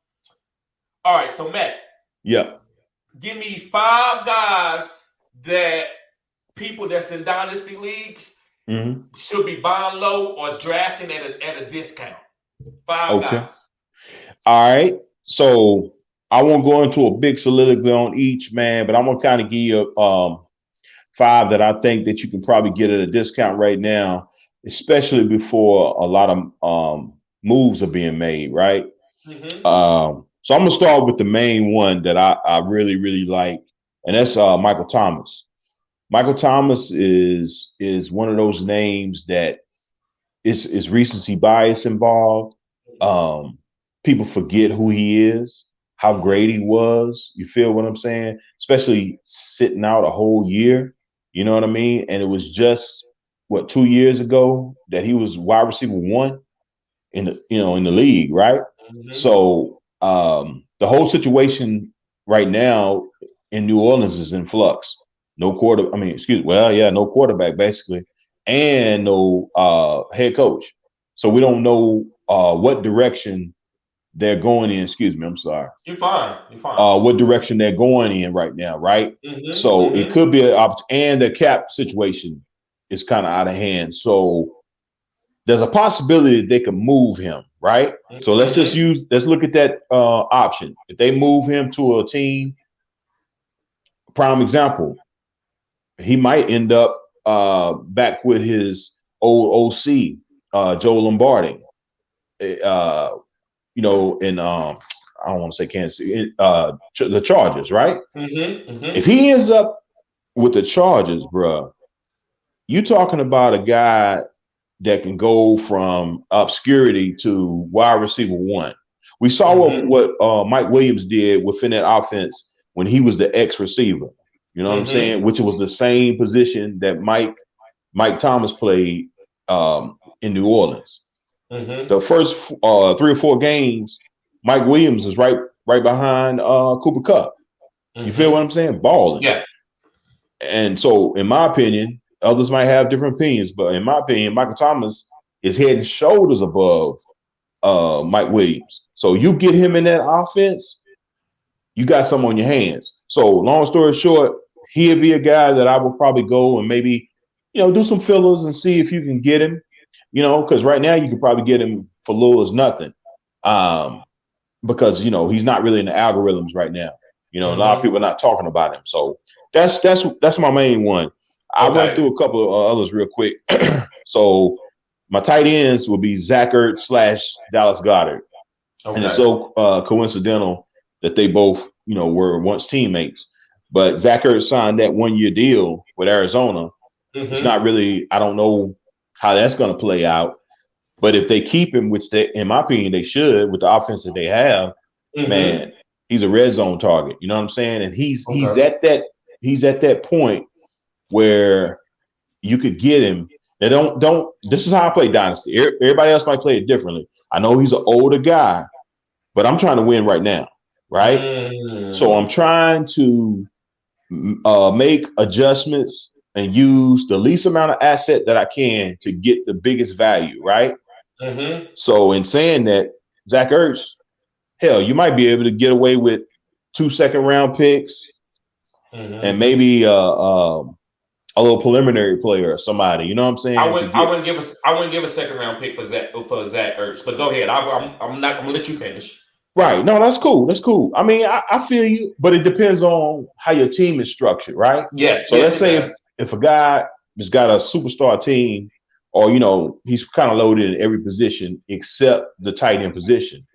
right. So Matt, give me 5 guys that people that's in Dynasty leagues should be buying low or drafting at a discount. 5 guys. All right. So I won't go into a big soliloquy on each, man, but I'm gonna kind of give you 5 that I think that you can probably get at a discount right now, especially before a lot of moves are being made, right? So I'm gonna start with the main one that I really, really like, and that's Michael Thomas. Michael Thomas is one of those names that is recency bias involved. People forget who he is, how great he was. You feel what I'm saying? Especially sitting out a whole year. You know what I mean? And it was just 2 years ago that he was wide receiver 1 in the league, right? So the whole situation right now in New Orleans is in flux. No quarterback basically, and no head coach. So we don't know what direction they're going in. Excuse me, I'm sorry. You're fine. What direction they're going in right now, right? So it could be and the cap situation is kind of out of hand. So there's a possibility that they can move him, right? So let's look at that option. If they move him to a team, prime example, he might end up back with his old OC, Joe Lombardi. In I don't want to say Kansas City, the Chargers, right? If he ends up with the Chargers, bro, you talking about a guy that can go from obscurity to wide receiver 1. We saw what Mike Williams did within that offense when he was the X receiver. You know what I'm saying? Which was the same position that Mike Thomas played in New Orleans. The first 3 or 4 games, Mike Williams is right behind Cooper Kupp. You feel what I'm saying? Balling. Yeah. And so, in my opinion, others might have different opinions, but in my opinion, Michael Thomas is head and shoulders above Mike Williams. So you get him in that offense, you got some on your hands. So long story short, he'll be a guy that I will probably go and maybe, do some fillers and see if you can get him, because right now you can probably get him for little as nothing. Because, he's not really in the algorithms right now. A lot of people are not talking about him. So that's my main one. I'll run through a couple of others real quick. So my tight ends will be Zach Ertz / Dallas Goedert. And it's so coincidental that they both, were once teammates. But Zach Ertz signed that 1-year deal with Arizona. It's not really, I don't know how that's going to play out. But if they keep him, which they, in my opinion, they should with the offense that they have, man, he's a red zone target. You know what I'm saying? And he's at that point where you could get him. They don't. This is how I play Dynasty. Everybody else might play it differently. I know he's an older guy, but I'm trying to win right now, right? So I'm trying to make adjustments and use the least amount of asset that I can to get the biggest value, right? So in saying that, Zach Ertz, hell, you might be able to get away with 2 second-round picks and maybe a little preliminary player or somebody. You know what I'm saying? I wouldn't give a second round pick for Zach Ertz. But go ahead. I'm gonna let you finish. Right. No, that's cool. That's cool. I mean, I feel you, but it depends on how your team is structured, right? Yes. So let's say if a guy has got a superstar team, or he's kind of loaded in every position except the tight end position.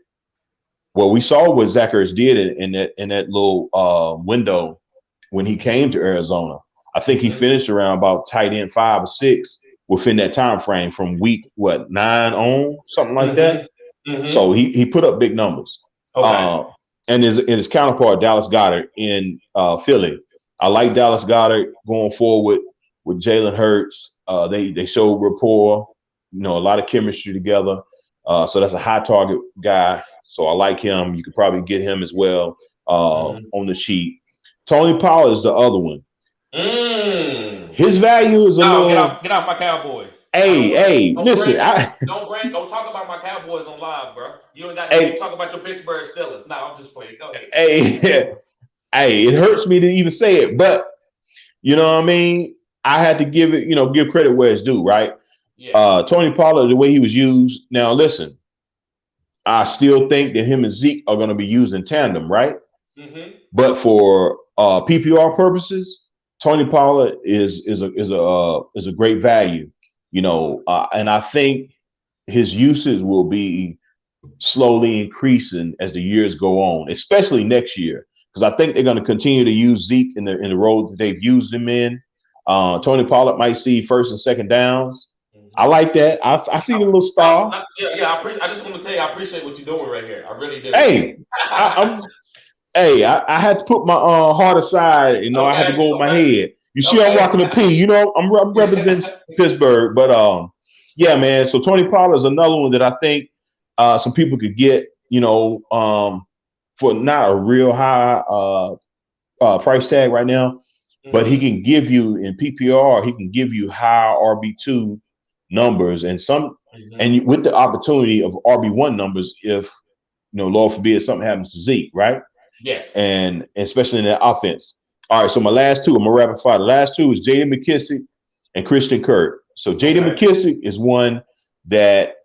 Well, we saw what Zach Ertz did in that little window when he came to Arizona. I think he finished around about tight end 5 or 6 within that time frame from week 9 on, something like that. So he put up big numbers. Okay. And his counterpart, Dallas Goedert in Philly. I like Dallas Goedert going forward with Jalen Hurts. They showed rapport, a lot of chemistry together. So that's a high target guy. So I like him. You could probably get him as well on the cheap. Tony Pollard is the other one. His value is a little. Get off my Cowboys. Hey, listen. Don't talk about my Cowboys on live, bro. You ain't got to talk about your Pittsburgh Steelers. No, I'm just playing. Go ahead. Hey, it hurts me to even say it, but you know what I mean. I had to give credit where it's due, right? Yes. Tony Pollard, the way he was used. Now, listen, I still think that him and Zeke are going to be used in tandem, right? But for PPR purposes, Tony Pollard is a great value, and I think his usage will be slowly increasing as the years go on, especially next year, because I think they're going to continue to use Zeke in the roles that they've used him in. Tony Pollard might see first and second downs. I like that. I see the little star. I just want to tell you, I appreciate what you're doing right here. I really do. Hey, I had to put my heart aside. I had to go with my head. You see, I'm rocking the P. I'm representing Pittsburgh, but yeah, man. So Tony Pollard is another one that I think some people could get, for not a real high price tag right now, but he can give you in PPR. He can give you high RB2 numbers and and with the opportunity of RB1 numbers if Lord forbid something happens to Zeke, right? Yes. And especially in that offense. All right, so my last two, I'm gonna rapid fire. The last two is J.D. Mckissick and Christian Curt. So J.D. Mckissick is one that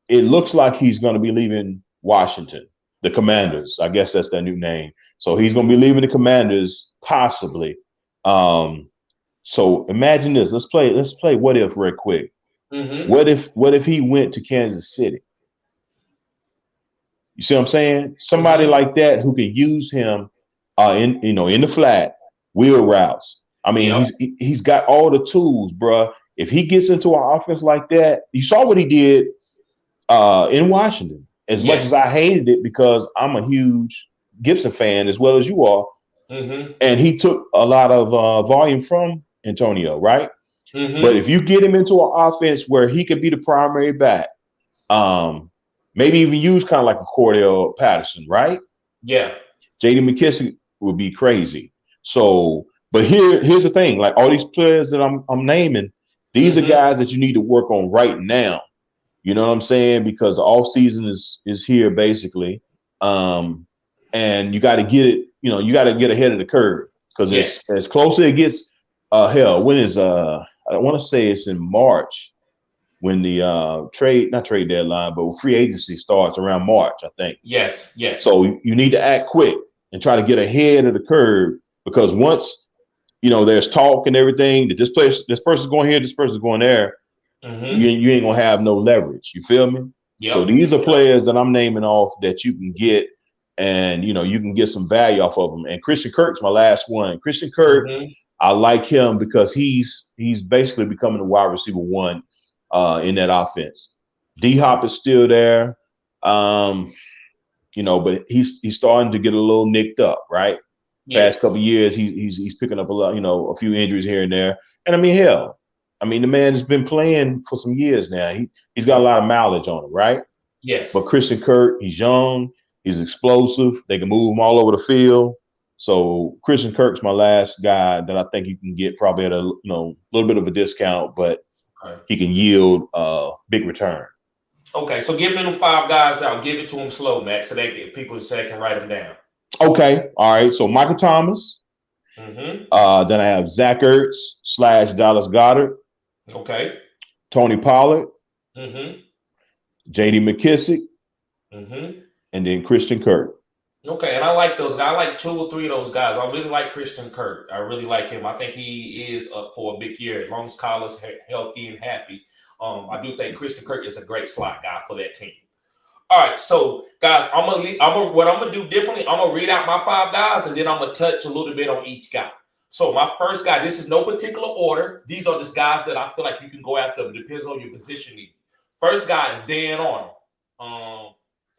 it looks like he's going to be leaving Washington, the Commanders. I guess that's their new name. So he's going to be leaving the Commanders possibly. So imagine this. Let's play what if real quick. What if he went to Kansas City? You see what I'm saying? Somebody like that who can use him in the flat, wheel routes. I mean, he's got all the tools, bro. If he gets into an offense like that, you saw what he did in Washington. As much as I hated it because I'm a huge Gibson fan as well as you are, and he took a lot of volume from Antonio, right? But if you get him into an offense where he could be the primary back, maybe even use kind of like a Cordell Patterson, right? Yeah. J.D. McKissick would be crazy. So, but here's the thing: like all these players that I'm naming, these are guys that you need to work on right now. You know what I'm saying? Because the off season is here basically, and you got to get it. You got to get ahead of the curve because as closer it gets. When is I want to say it's in March when the not trade deadline, but free agency starts around March, I think. Yes. So you need to act quick and try to get ahead of the curve because once there's talk and everything that this person's going here, this person's going there. You ain't gonna have no leverage. You feel me? Yep. So these are players that I'm naming off that you can get, and you can get some value off of them. And Christian Kirk's my last one. Christian Kirk, I like him because he's basically becoming the wide receiver one in that offense. D-Hop is still there, but he's starting to get a little nicked up, right? Past couple of years, he's picking up a lot, a few injuries here and there. And I mean, hell. The man has been playing for some years now. He's got a lot of mileage on him, right? Yes. But Christian Curt, he's young, he's explosive. They can move him all over the field. So Christian Kirk's my last guy that I think you can get probably at a little bit of a discount, but he can yield a big return. Okay, so give me them 5 guys out. Give it to them slow, Matt, so they can write them down. Okay. All right. So Michael Thomas. Mm-hmm. Then I have Zach Ertz / Dallas Goedert. Okay. Tony Pollard. Mm-hmm. J.D. McKissick. Mm-hmm. And then Christian Kirk. Okay, and I like those guys. I like 2 or 3 of those guys. I really like Christian Curt. I really like him. I think he is up for a big year as long as Kyler's healthy and happy. I do think Christian Curt is a great slot guy for that team. All right, so guys, what I'm gonna do differently. I'm gonna read out my 5 guys, and then I'm gonna touch a little bit on each guy. So my first guy, this is no particular order. These are just guys that I feel like you can go after. It depends on your position need. First guy is Dan Arnold.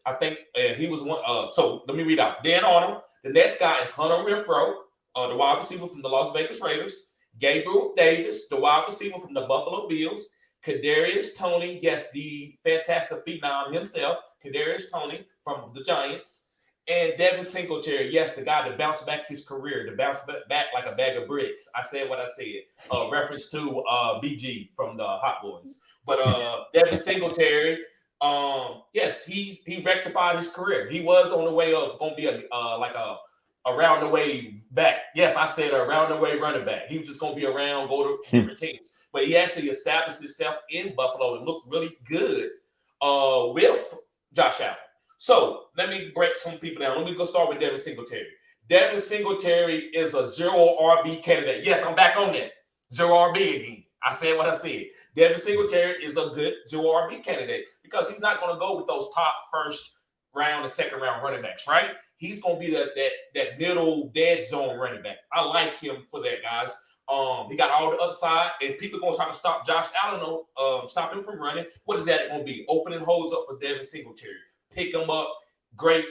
I think he was one. So let me read out Dan Arnold. The next guy is Hunter Renfrow, the wide receiver from the Las Vegas Raiders. Gabriel Davis, the wide receiver from the Buffalo Bills. Kadarius Toney, yes, the fantastic phenom himself. Kadarius Toney from the Giants. And Devin Singletary, yes, the guy that bounced back his career, to bounce back like a bag of bricks. I said what I said. Reference to BG from the Hot Boys. But Devin Singletary, yes, he rectified his career. He was on the way of going to be a around the way back. Yes, I said around the way running back. He was just going to be around, go to different teams. But he actually established himself in Buffalo and looked really good with Josh Allen. So let me break some people down. Let me go start with Devin Singletary. Devin Singletary is a 0 RB candidate. Yes, I'm back on that. 0 RB again. I said what I said. Devin Singletary is a good 0 RB candidate because he's not going to go with those top first round and second round running backs, right? He's going to be that middle dead zone running back. I like him for that, guys. He got all the upside, and people are going to try to stop Josh Allen, stop him from running. What is that going to be? Opening holes up for Devin Singletary. Pick him up. A great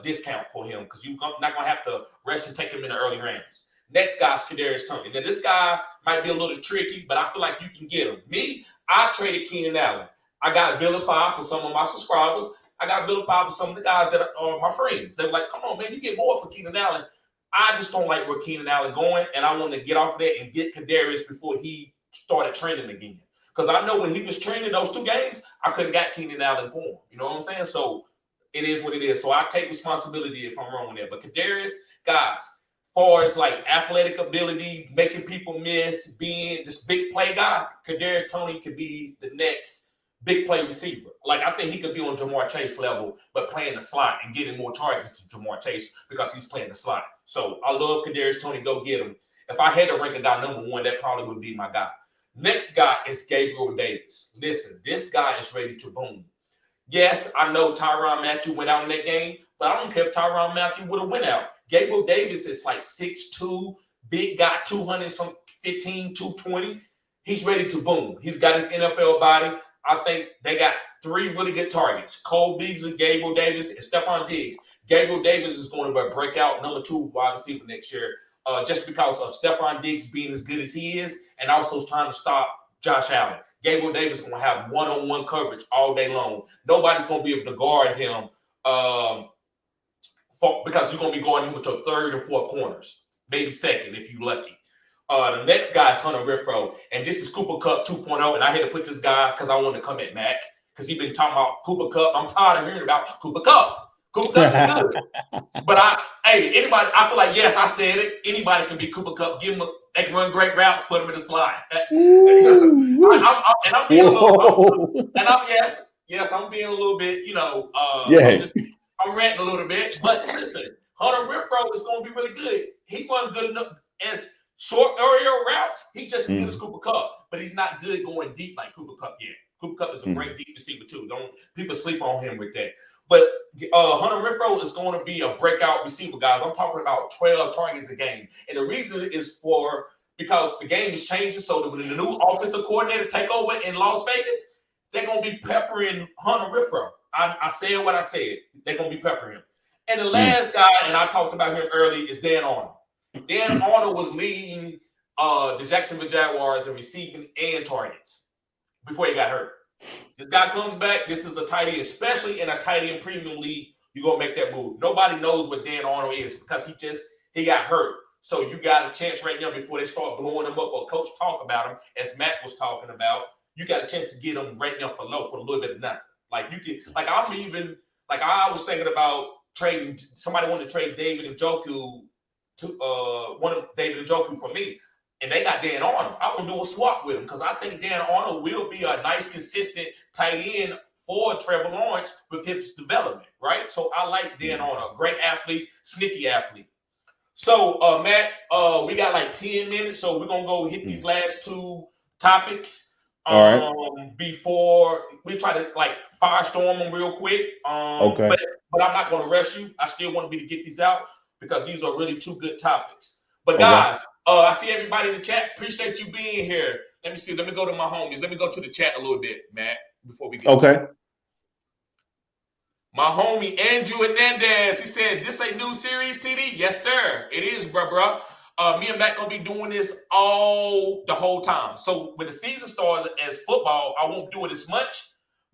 discount for him because you're not going to have to rush and take him in the early rounds. Next guy is Kadarius Toney. Now, this guy might be a little tricky, but I feel like you can get him. Me, I traded Keenan Allen. I got vilified for some of my subscribers. I got vilified for some of the guys that are my friends. They were like, come on, man, you get more for Keenan Allen. I just don't like where Keenan Allen going, and I want to get off of that and get Kadarius before he started training again. Because I know when he was training those 2 games, I could have got Keenan Allen for him. You know what I'm saying? So it is what it is. So I take responsibility if I'm wrong there. But Kadarius, guys, far as like athletic ability, making people miss, being this big play guy, Kadarius Toney could be the next big play receiver. Like, I think he could be on Jamar Chase level, but playing the slot and getting more targets to Jamar Chase because he's playing the slot. So I love Kadarius Toney. Go get him. If I had to rank a guy number 1, that probably would be my guy. Next guy is Gabriel Davis. Listen, this guy is ready to boom. Yes, I know Tyrann Mathieu went out in that game, but I don't care if Tyrann Mathieu would have went out. Gabriel Davis is like 6'2", big guy, 215, 220. He's ready to boom. He's got his NFL body. I think they got 3 really good targets. Cole Beasley, Gabriel Davis, and Stephon Diggs. Gabriel Davis is going to be a breakout number 2 wide receiver next year just because of Stephon Diggs being as good as he is and also trying to stop Josh Allen. Gabriel Davis is going to have one-on-one coverage all day long. Nobody's going to be able to guard him because you're going to be guarding him with your 3rd or 4th corners, maybe 2nd if you're lucky. The next guy is Hunter Renfrow, and this is Cooper Kupp 2.0, and I had to put this guy because I want to come at Mac because he's been talking about Cooper Kupp. I'm tired of hearing about Cooper Kupp. Cooper Kupp is good. But anybody, I feel like, yes, I said it. Anybody can be Cooper Kupp. Give him they can run great routes, put him in the slide. I'm being a little, I'm being a little bit, I'm ranting a little bit. But listen, Hunter Renfrow is going to be really good. He wasn't good enough as short area routes. He's just as good as Cooper Kupp, but he's not good going deep like Cooper Kupp yet. Cooper Kupp is a great deep receiver too. Don't people sleep on him with that. But Hunter Renfrow is going to be a breakout receiver, guys. I'm talking about 12 targets a game. And the reason is because the game is changing. So when the new offensive coordinator take over in Las Vegas, they're going to be peppering Hunter Renfrow. I said what I said. They're going to be peppering him. And the last guy, and I talked about him early, is Dan Arnold. Dan Arnold was leading the Jacksonville Jaguars in receiving and targets before he got hurt. This guy comes back. This is a tight end, especially in a tight end premium league. You're going to make that move. Nobody knows what Dan Arnold is because he got hurt. So you got a chance right now before they start blowing him up or coach talk about him, as Matt was talking about. you got a chance to get them right now for low for a little bit of nothing. Like you can, like I'm even like I was thinking about trading. Somebody wanted to trade David Njoku to one of David Njoku for me, and they got Dan Arnold. I want to do a swap with him because I think Dan Arnold will be a nice, consistent tight end for Trevor Lawrence with his development, right? So I like Dan Arnold, great athlete, sneaky athlete. So Matt, we got like 10 minutes, so we're gonna go hit these last two topics. All right. Before we try to like firestorm them real quick. Okay. But I'm not gonna rush you. I still want me to get these out because these are really two good topics. But Okay. guys, I see everybody in the chat. Appreciate you being here. Let me see. Let me go to my homies. Let me go to the chat a little bit, Matt, before we get Okay. my homie Andrew Hernandez. He said, "This a new series, TD?" Yes, sir. It is, bro. Me and Matt gonna be doing this the whole time. So when the season starts as football, I won't do it as much.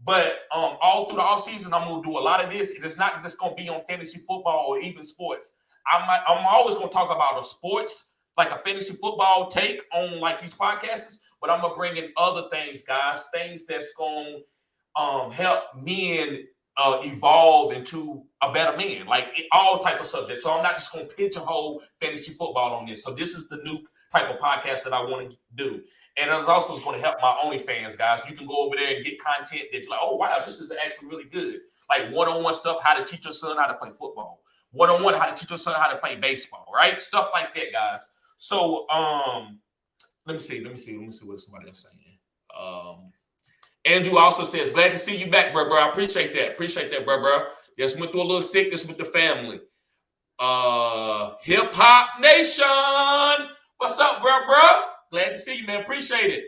But all through the off season, I'm gonna do a lot of this. It's not just gonna be on fantasy football or even sports. I'm always gonna talk about a sports, like a fantasy football take on like these podcasts. But I'm gonna bring in other things, guys, things that's gonna help men evolve into a better man, like all type of subjects. So I'm not just going to pigeonhole fantasy football on this. So this is the new type of podcast that I want to do. And it's also going to help my OnlyFans, guys. You can go over there and get content that you're like, oh, wow, this is actually really good. Like one-on-one stuff, how to teach your son how to play football. One-on-one, how to teach your son how to play baseball, right? Stuff like that, guys. So let me see what somebody else saying. Andrew also says, glad to see you back, bro. I appreciate that, bro. Just went through a little sickness with the family. Hip Hop Nation. What's up, bro? Glad to see you, man. Appreciate it.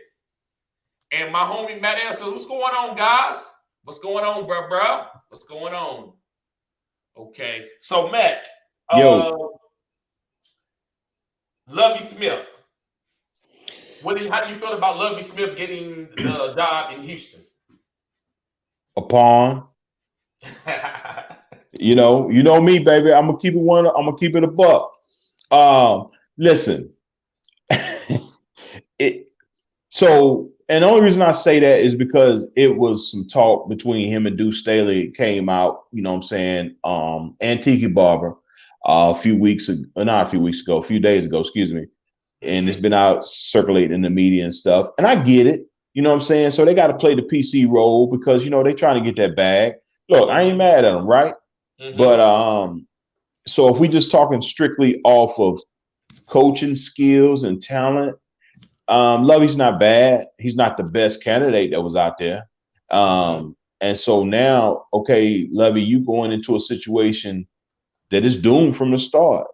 And my homie Matt L says, what's going on, guys? What's going on, bro? What's going on? Okay. So, Matt. Lovie Smith. How do you feel about Lovie Smith getting the job in Houston? A pawn. you know me, baby. I'm gonna keep it a buck. Listen. And the only reason I say that is because it was some talk between him and Deuce Staley came out, you know what I'm saying, Antique Barber a few days ago, excuse me. And it's been out circulating in the media and stuff. And I get it. You know what I'm saying? So they got to play the PC role because, they're trying to get that bag. Look, I ain't mad at them, right? Mm-hmm. But so if we just talking strictly off of coaching skills and talent, Lovey's not bad. He's not the best candidate that was out there. And so now, okay, Lovey, you going into a situation that is doomed from the start.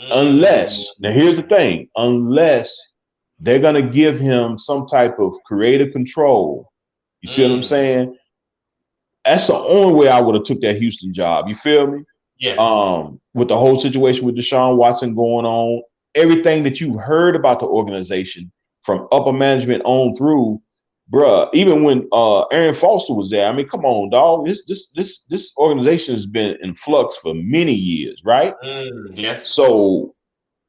Unless they're going to give him some type of creative control. You see what I'm saying? That's the only way I would have took that Houston job. You feel me? Yes. With the whole situation with Deshaun Watson going on, everything that you've heard about the organization from upper management on through, bruh, even when Aaron Foster was there, I mean, come on, dog. This organization has been in flux for many years, right? Yes. So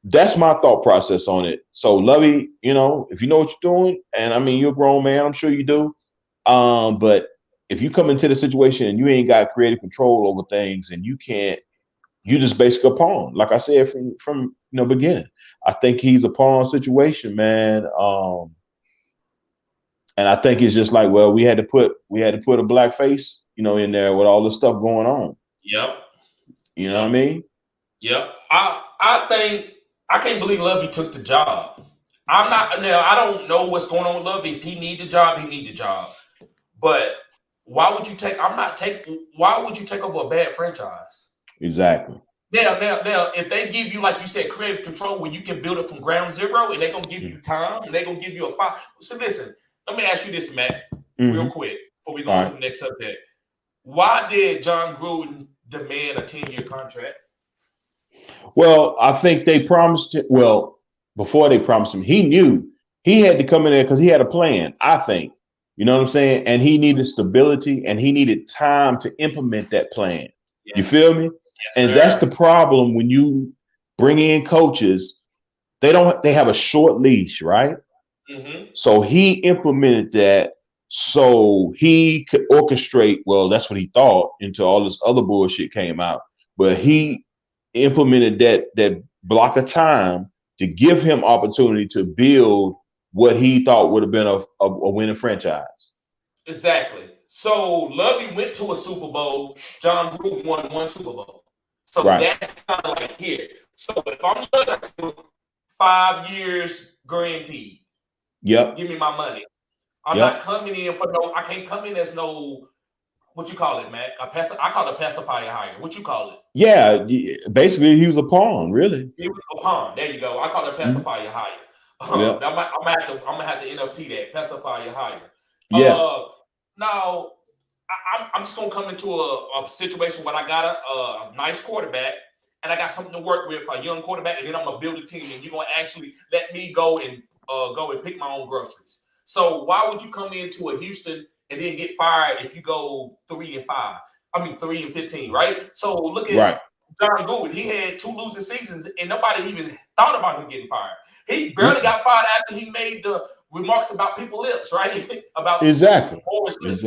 that's my thought process on it. So, Lovey, if you know what you're doing, and I mean, you're a grown man, I'm sure you do. But if you come into the situation and you ain't got creative control over things, and you just basically a pawn. Like I said from beginning, I think he's a pawn situation, man. And I think it's just like, well, we had to put a black face, in there with all the stuff going on. Yep. You know what I mean? Yep. I think I can't believe Lovey took the job. I don't know what's going on with Lovey. If he need the job, he need the job. But why would you take over a bad franchise? Exactly. Now, if they give you, like you said, creative control where you can build it from ground zero, and they're gonna give you time, and they're gonna give you a five. So listen, let me ask you this, Matt, real quick before we go on to the next subject. Why did John Gruden demand a 10-year contract? Well, I think they promised it. Well, before they promised him, he knew he had to come in there because he had a plan, I think. You know what I'm saying? And he needed stability, and he needed time to implement that plan. Yes. You feel me? Yes, and that's the problem when you bring in coaches. They have a short leash, right? Mm-hmm. So he implemented that So he could orchestrate, well, that's what he thought, until all this other bullshit came out. But he implemented that block of time to give him opportunity to build what he thought would have been a winning franchise. Exactly. So Lovey went to a Super Bowl. John Gruden won one Super Bowl. So Right. that's kind of like here. So if I'm Lovey, 5 years guaranteed. Yep. Give me my money. I'm not coming in for no. I can't come in as no. What you call it, Matt? I call it a pacifier hire. What you call it? Yeah. Basically, he was a pawn, really. He was a pawn. There you go. I call it a pacifier hire. Yep. I'm gonna have to NFT that pacifier hire. Yeah. Now I'm just gonna come into a situation where I got a nice quarterback and I got something to work with, a young quarterback, and then I'm gonna build a team, and you're gonna actually let me go and pick my own groceries. So why would you come into a Houston and then get fired if you go 3-5? I mean 3-15, right? So look at John Gruden. He had 2 losing seasons, and nobody even thought about him getting fired. He barely got fired after he made the remarks about people's lips, right? About exactly.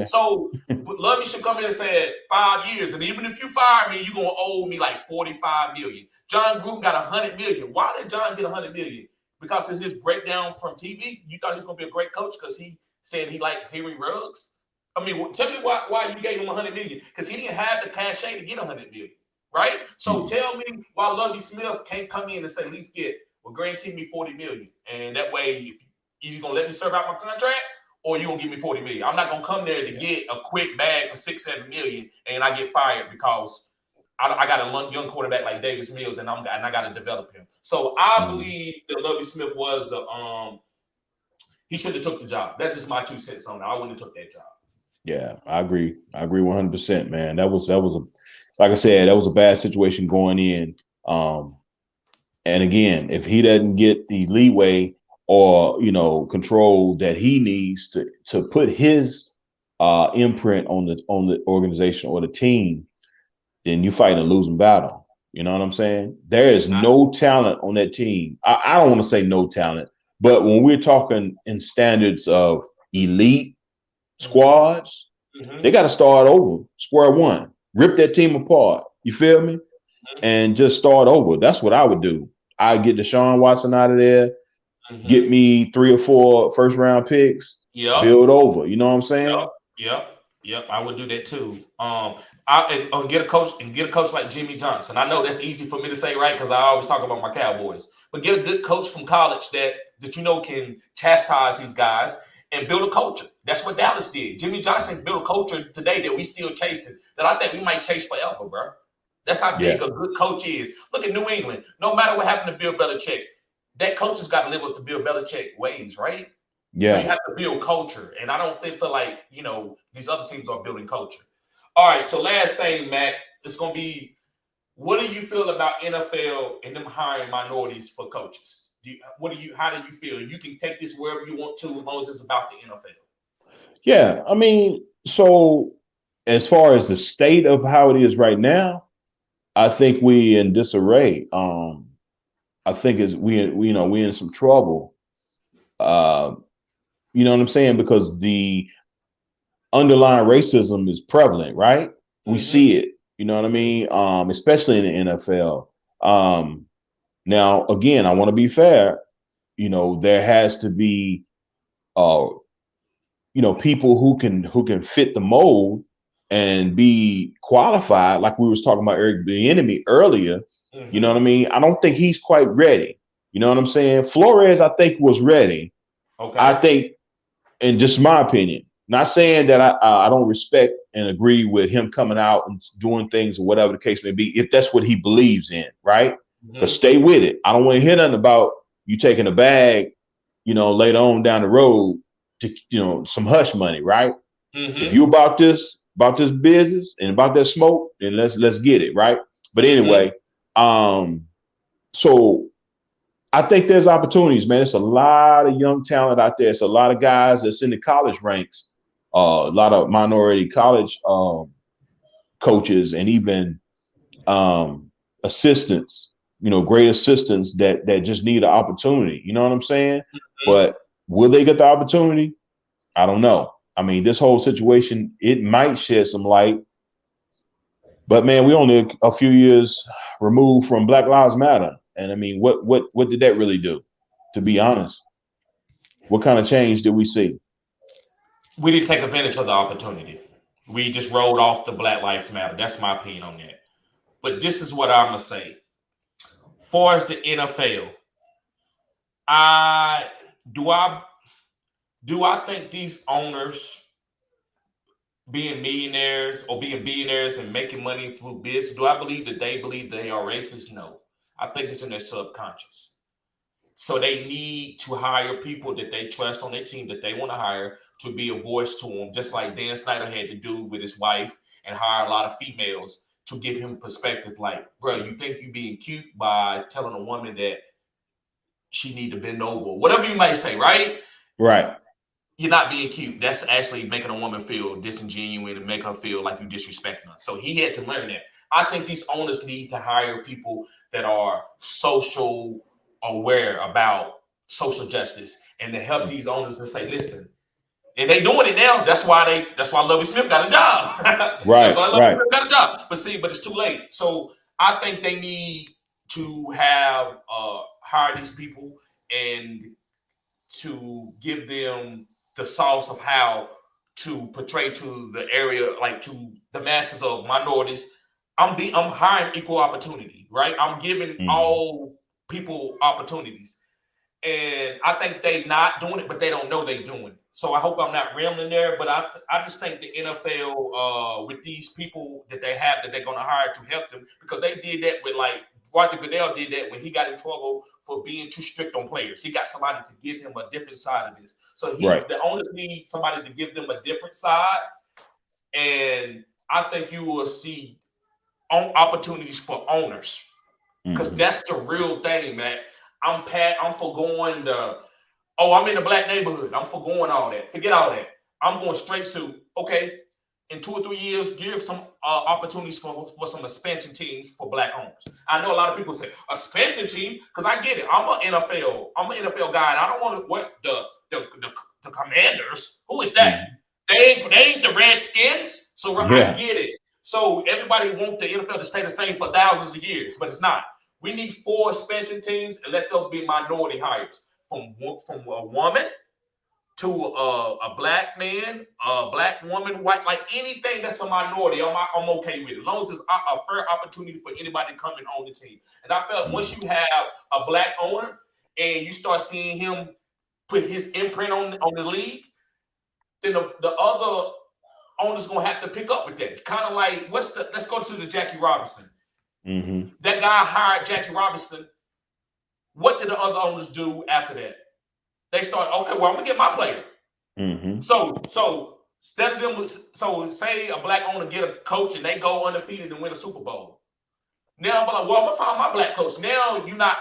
So Lovey should come in and say 5 years, and even if you fire me, you're gonna owe me like $45 million. John Gruden got $100 million. Why did John get $100 million? Because of his breakdown from TV. You thought he was gonna be a great coach because he said he liked Henry Ruggs. I mean, tell me why you gave him $100 million, because he didn't have the cachet to get $100 million, right? So tell me why Lovey Smith can't come in and say, at least guarantee me $40 million, and that way, if you're gonna let me serve out my contract, or you gonna give me $40 million. I'm not gonna come there to get a quick bag for $6-7 million, and I get fired because I got a young quarterback like Davis Mills, and I got to develop him. So I believe that Lovey Smith was he should have took the job. That's just my 2 cents on it. I wouldn't have took that job. Yeah, I agree. I agree 100%, man. That was like I said, that was a bad situation going in. And again, if he doesn't get the leeway or control that he needs to put his imprint on the organization or the team, then you fight a losing battle. You know what I'm saying? There is no talent on that team. I don't want to say no talent, but when we're talking in standards of elite squads, they got to start over, square one, rip that team apart. You feel me? And just start over. That's what I would do. I get Deshaun Watson out of there, get me 3 or 4 first-round picks, build over. You know what I'm saying? Yep. I would do that too. I get a coach like Jimmy Johnson. I know that's easy for me to say, right? Because I always talk about my Cowboys. But get a good coach from college that can chastise these guys and build a culture. That's what Dallas did. Jimmy Johnson built a culture today that we still chasing, that I think we might chase forever, bro. That's how big a good coach is. Look at New England. No matter what happened to Bill Belichick, that coach has got to live with the Bill Belichick ways, right? Yeah. So you have to build culture. And I don't feel like, these other teams are building culture. All right, so last thing, Matt, it's going to be, what do you feel about NFL and them hiring minorities for coaches? How do you feel? You can take this wherever you want to as long as it's about the NFL. Yeah, I mean, so as far as the state of how it is right now, I think we in disarray. I think we in some trouble. You know what I'm saying? Because the underlying racism is prevalent, right? We see it. You know what I mean? Especially in the NFL. Now, again, I want to be fair. There has to be, people who can fit the mold and be qualified, like we was talking about Eric Bieniemy earlier. You know what I mean? I don't think he's quite ready. You know what I'm saying? Flores, I think, was ready. Okay. I think, and just my opinion, not saying that I don't respect and agree with him coming out and doing things or whatever the case may be, if that's what he believes in, right? But stay with it. I don't want to hear nothing about you taking a bag, later on down the road to, some hush money, right? If you about this business and about that smoke, then let's get it, right? But anyway, so I think there's opportunities, man. It's a lot of young talent out there. It's a lot of guys that's in the college ranks, a lot of minority college coaches, and even assistants, great assistants that just need an opportunity. You know what I'm saying? But will they get the opportunity? I don't know. I mean, this whole situation, it might shed some light. But man, we're only a few years removed from Black Lives Matter. And I mean, what did that really do? To be honest, what kind of change did we see? We didn't take advantage of the opportunity. We just rolled off the Black Lives Matter. That's my opinion on that. But this is what I'm gonna say. Far as the NFL, I do I do I think these owners being millionaires or being billionaires and making money through business, do I believe that they believe they are racist? No. I think it's in their subconscious. So they need to hire people that they trust on their team that they want to hire to be a voice to them, just like Dan Snyder had to do with his wife and hire a lot of females to give him perspective. Like, bro, you think you being cute by telling a woman that she need to bend over, whatever you might say, right? Right. You're not being cute. That's actually making a woman feel disingenuous and make her feel like you disrespecting her. So he had to learn that. I think these owners need to hire people that are social aware about social justice and to help these owners to say, listen, and they doing it now. That's why Lovie Smith got a job. Right. That's why Lovie Smith got a job. But it's too late. So I think they need to have hire these people and to give them the sauce of how to portray to the area, like to the masses of minorities. I'm hiring equal opportunity, right? I'm giving all people opportunities. And I think they not doing it, but they don't know they doing it. So I hope I'm not rambling there, but I just think the NFL with these people that they have that they're going to hire to help them, because they did that with like Roger Goodell did that when he got in trouble for being too strict on players. He got somebody to give him a different side of this. So the owners need somebody to give them a different side, and I think you will see opportunities for owners because that's the real thing, man. I'm forgoing I'm in a black neighborhood. I'm forgoing all that. Forget all that. I'm going straight to, okay, in 2 or 3 years, give some opportunities for some expansion teams for black owners. I know a lot of people say, expansion team, because I get it. I'm an NFL guy, and I don't want to what the Commanders. Who is that? They ain't the Redskins. So I get it. So everybody wants the NFL to stay the same for thousands of years, but it's not. We need 4 expansion teams and let them be minority hires from a woman to a black man, a black woman, white, like anything that's a minority. I'm okay with it, as long as it's a fair opportunity for anybody to come and own the team. And I felt once you have a black owner and you start seeing him put his imprint on the league, then the other owners gonna have to pick up with that. Kind of like let's go to the Jackie Robinson. That guy hired Jackie Robinson. What did the other owners do after that? They start, okay, well, I'm gonna get my player. So instead of them, so say a black owner get a coach and they go undefeated and win a Super Bowl. Now I'm like, well, I'm gonna find my black coach. Now you're not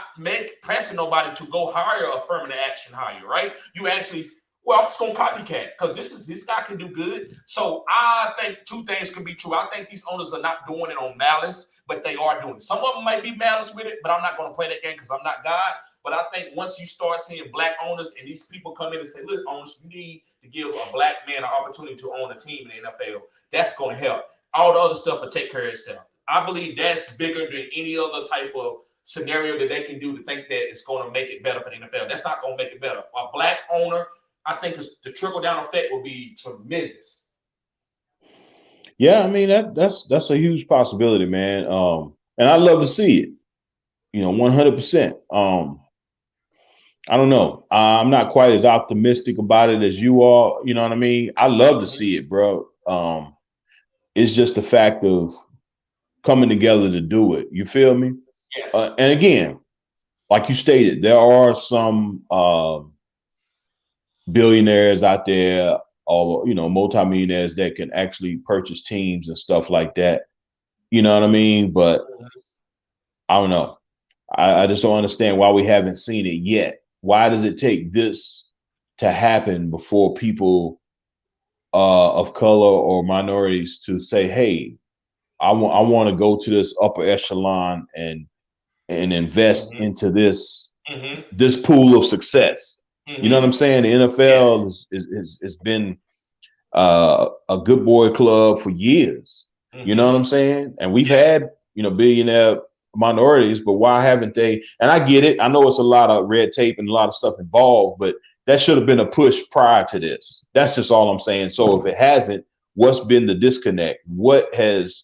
pressing nobody to go hire a affirmative action hire, right? You actually, well, I'm just gonna copycat because this guy can do good. So I think 2 things can be true. I think these owners are not doing it on malice, but they are doing it. Some of them might be malice with it, but I'm not gonna play that game because I'm not God. But I think once you start seeing black owners and these people come in and say, look, owners, you need to give a black man an opportunity to own a team in the NFL. That's going to help. All the other stuff will take care of itself. I believe that's bigger than any other type of scenario that they can do to think that it's going to make it better for the NFL. That's not going to make it better. A black owner, I think the trickle-down effect will be tremendous. Yeah, I mean, that's a huge possibility, man. And I'd love to see it, 100%. I don't know. I'm not quite as optimistic about it as you are. You know what I mean? I love to see it, bro. It's just the fact of coming together to do it. You feel me? Yes. And again, like you stated, there are some billionaires out there or, multimillionaires that can actually purchase teams and stuff like that. You know what I mean? But I don't know. I just don't understand why we haven't seen it yet. Why does it take this to happen before people of color or minorities to say, hey, I want to go to this upper echelon and invest into this pool of success. You know what I'm saying? The NFL has been a good boy club for years. Mm-hmm. You know what I'm saying? And we've had, billionaire minorities, but why haven't they? And I get it. I know it's a lot of red tape and a lot of stuff involved, but that should have been a push prior to this. That's just all I'm saying. So if it hasn't, what's been the disconnect? What has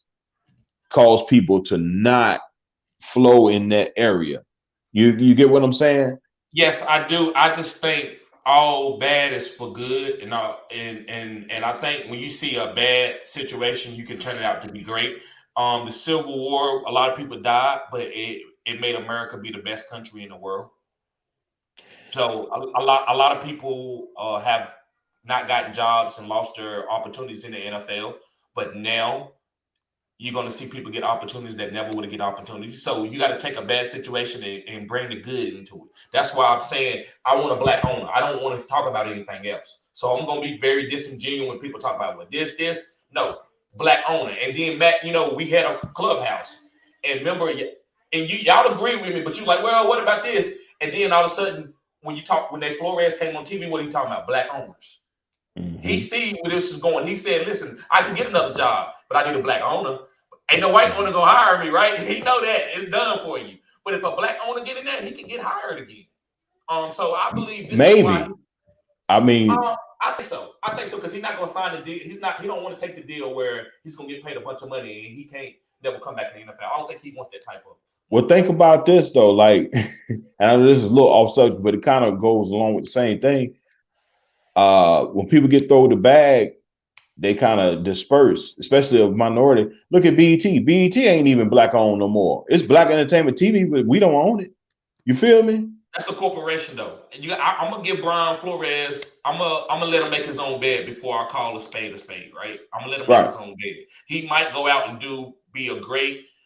caused people to not flow in that area? You get what I'm saying? Yes, I do. I just think all bad is for good, and I think when you see a bad situation, you can turn it out to be great. The Civil War, a lot of people died, but it made America be the best country in the world. So a lot of people have not gotten jobs and lost their opportunities in the NFL, but now you're going to see people get opportunities that never would have get opportunities. So you got to take a bad situation and bring the good into it. That's why I'm saying I want a black owner. I don't want to talk about anything else. So I'm going to be very disingenuous when people talk about this. No, black owner. And then back, we had a clubhouse. And remember, and y'all agree with me, but you like, well, what about this? And then all of a sudden, when Flores came on TV, what are you talking about? Black owners. Mm-hmm. He see where this is going. He said, listen, I can get another job, but I need a black owner. Ain't no white owner gonna hire me, right? He know that it's done for you. But if a black owner get in there, he can get hired again. So I believe this is why. I think so. I think so because he's not gonna sign the deal. He don't want to take the deal where he's gonna get paid a bunch of money and he can't never come back in the NFL. I don't think he wants that type of. Well, think about this though. Like, and this is a little off subject, but it kind of goes along with the same thing. When people get thrown the bag, they kind of disperse, especially a minority. Look at BET. BET ain't even black owned no more. It's Black Entertainment TV, but we don't own it. You feel me? That's a corporation, though. And I'm gonna give Brian Flores. I'm gonna let him make his own bed before I call a spade, right? I'm gonna let him make his own bed. He might go out and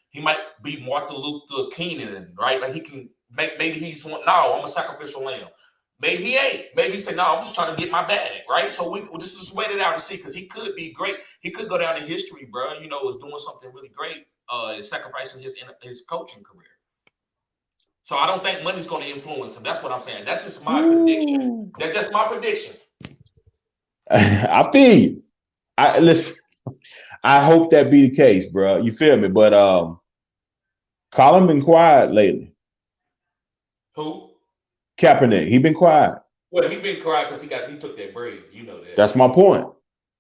he might be Martin Luther King, right? Like he can maybe he's one. No, I'm a sacrificial lamb. Maybe he ain't. Maybe he said, no, I'm just trying to get my bag, right? So we just wait it out and see, because he could be great. He could go down in history, bro, as doing something really great, sacrificing his coaching career. So I don't think money's going to influence him. That's what I'm saying. That's just my prediction. That's just my prediction. I feel you. Listen, I hope that be the case, bro. You feel me? But Colin been quiet lately. Who? Kaepernick, he been quiet. Well, he been quiet because he took that bread. You know that. That's my point.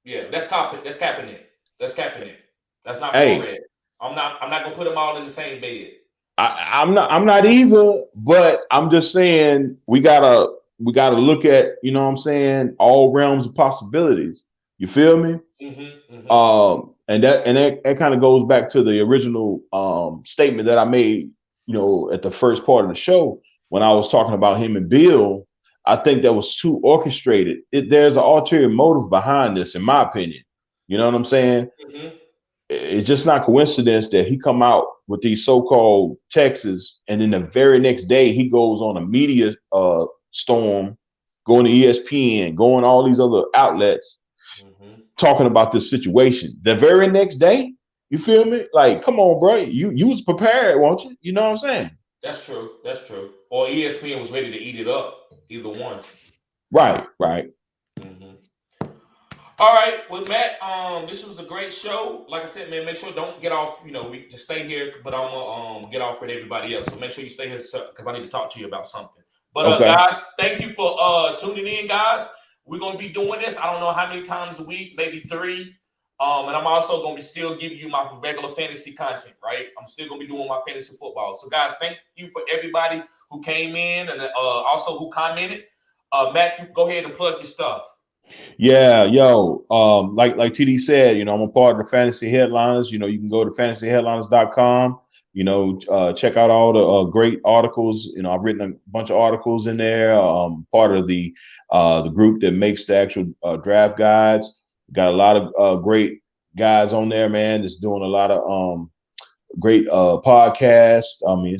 Yeah, that's Kaepernick. That's Kaepernick. That's not Flores. I'm not gonna put them all in the same bed. I'm not either, but I'm just saying we gotta look at, what I'm saying, all realms of possibilities. You feel me? Mm-hmm, mm-hmm. And that kind of goes back to the original statement that I made, at the first part of the show. When I was talking about him and Bill, I think that was too orchestrated. There's an ulterior motive behind this, in my opinion. You know what I'm saying? Mm-hmm. It's just not coincidence that he come out with these so-called texts, and then the very next day he goes on a media storm, going to ESPN, going to all these other outlets, talking about this situation. The very next day, you feel me? Like, come on, bro. You was prepared, weren't you? You know what I'm saying? That's true. Or ESPN was ready to eat it up. Either one. Right. Mm-hmm. All right, well, Matt, this was a great show. Like I said, man, make sure don't get off. We just stay here, but I'm gonna get off with everybody else. So make sure you stay here because I need to talk to you about something. But guys, thank you for tuning in, guys. We're gonna be doing this. I don't know how many times a week, maybe 3. And I'm also going to be still giving you my regular fantasy content, right? I'm still going to be doing my fantasy football. So, guys, thank you for everybody who came in and also who commented. Matt, you go ahead and plug your stuff. Yeah, like TD said, I'm a part of the Fantasy Headliners. You can go to fantasyheadliners.com. Check out all the great articles. I've written a bunch of articles in there. Part of the group that makes the actual draft guides. Got a lot of great guys on there, man. That's doing a lot of great podcasts. I mean,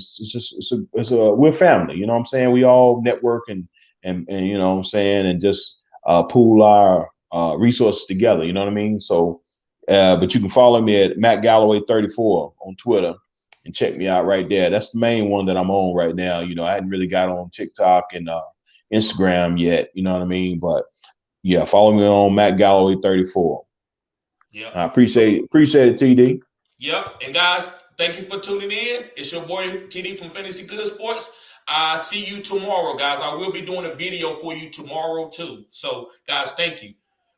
we're family. You know what I'm saying? We all network and you know what I'm saying, and just pool our resources together. You know what I mean? So, but you can follow me at Matt Galloway 34 on Twitter and check me out right there. That's the main one that I'm on right now. I hadn't really got on TikTok and Instagram yet. You know what I mean? But Yeah, follow me on Matt Galloway 34. Yep. I appreciate it, TD. Yep. And guys, thank you for tuning in. It's your boy TD from Fantasy Good Sports. I see you tomorrow, guys. I will be doing a video for you tomorrow too. So, guys, thank you.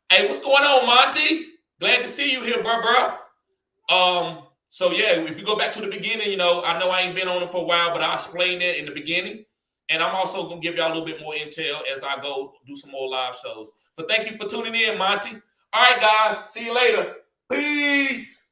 Hey, what's going on, Monty? Glad to see you here, bro. So yeah, if you go back to the beginning, I know I ain't been on it for a while, but I explained it in the beginning. And I'm also gonna give y'all a little bit more intel as I go do some more live shows. So thank you for tuning in, Monty. All right, guys. See you later. Peace.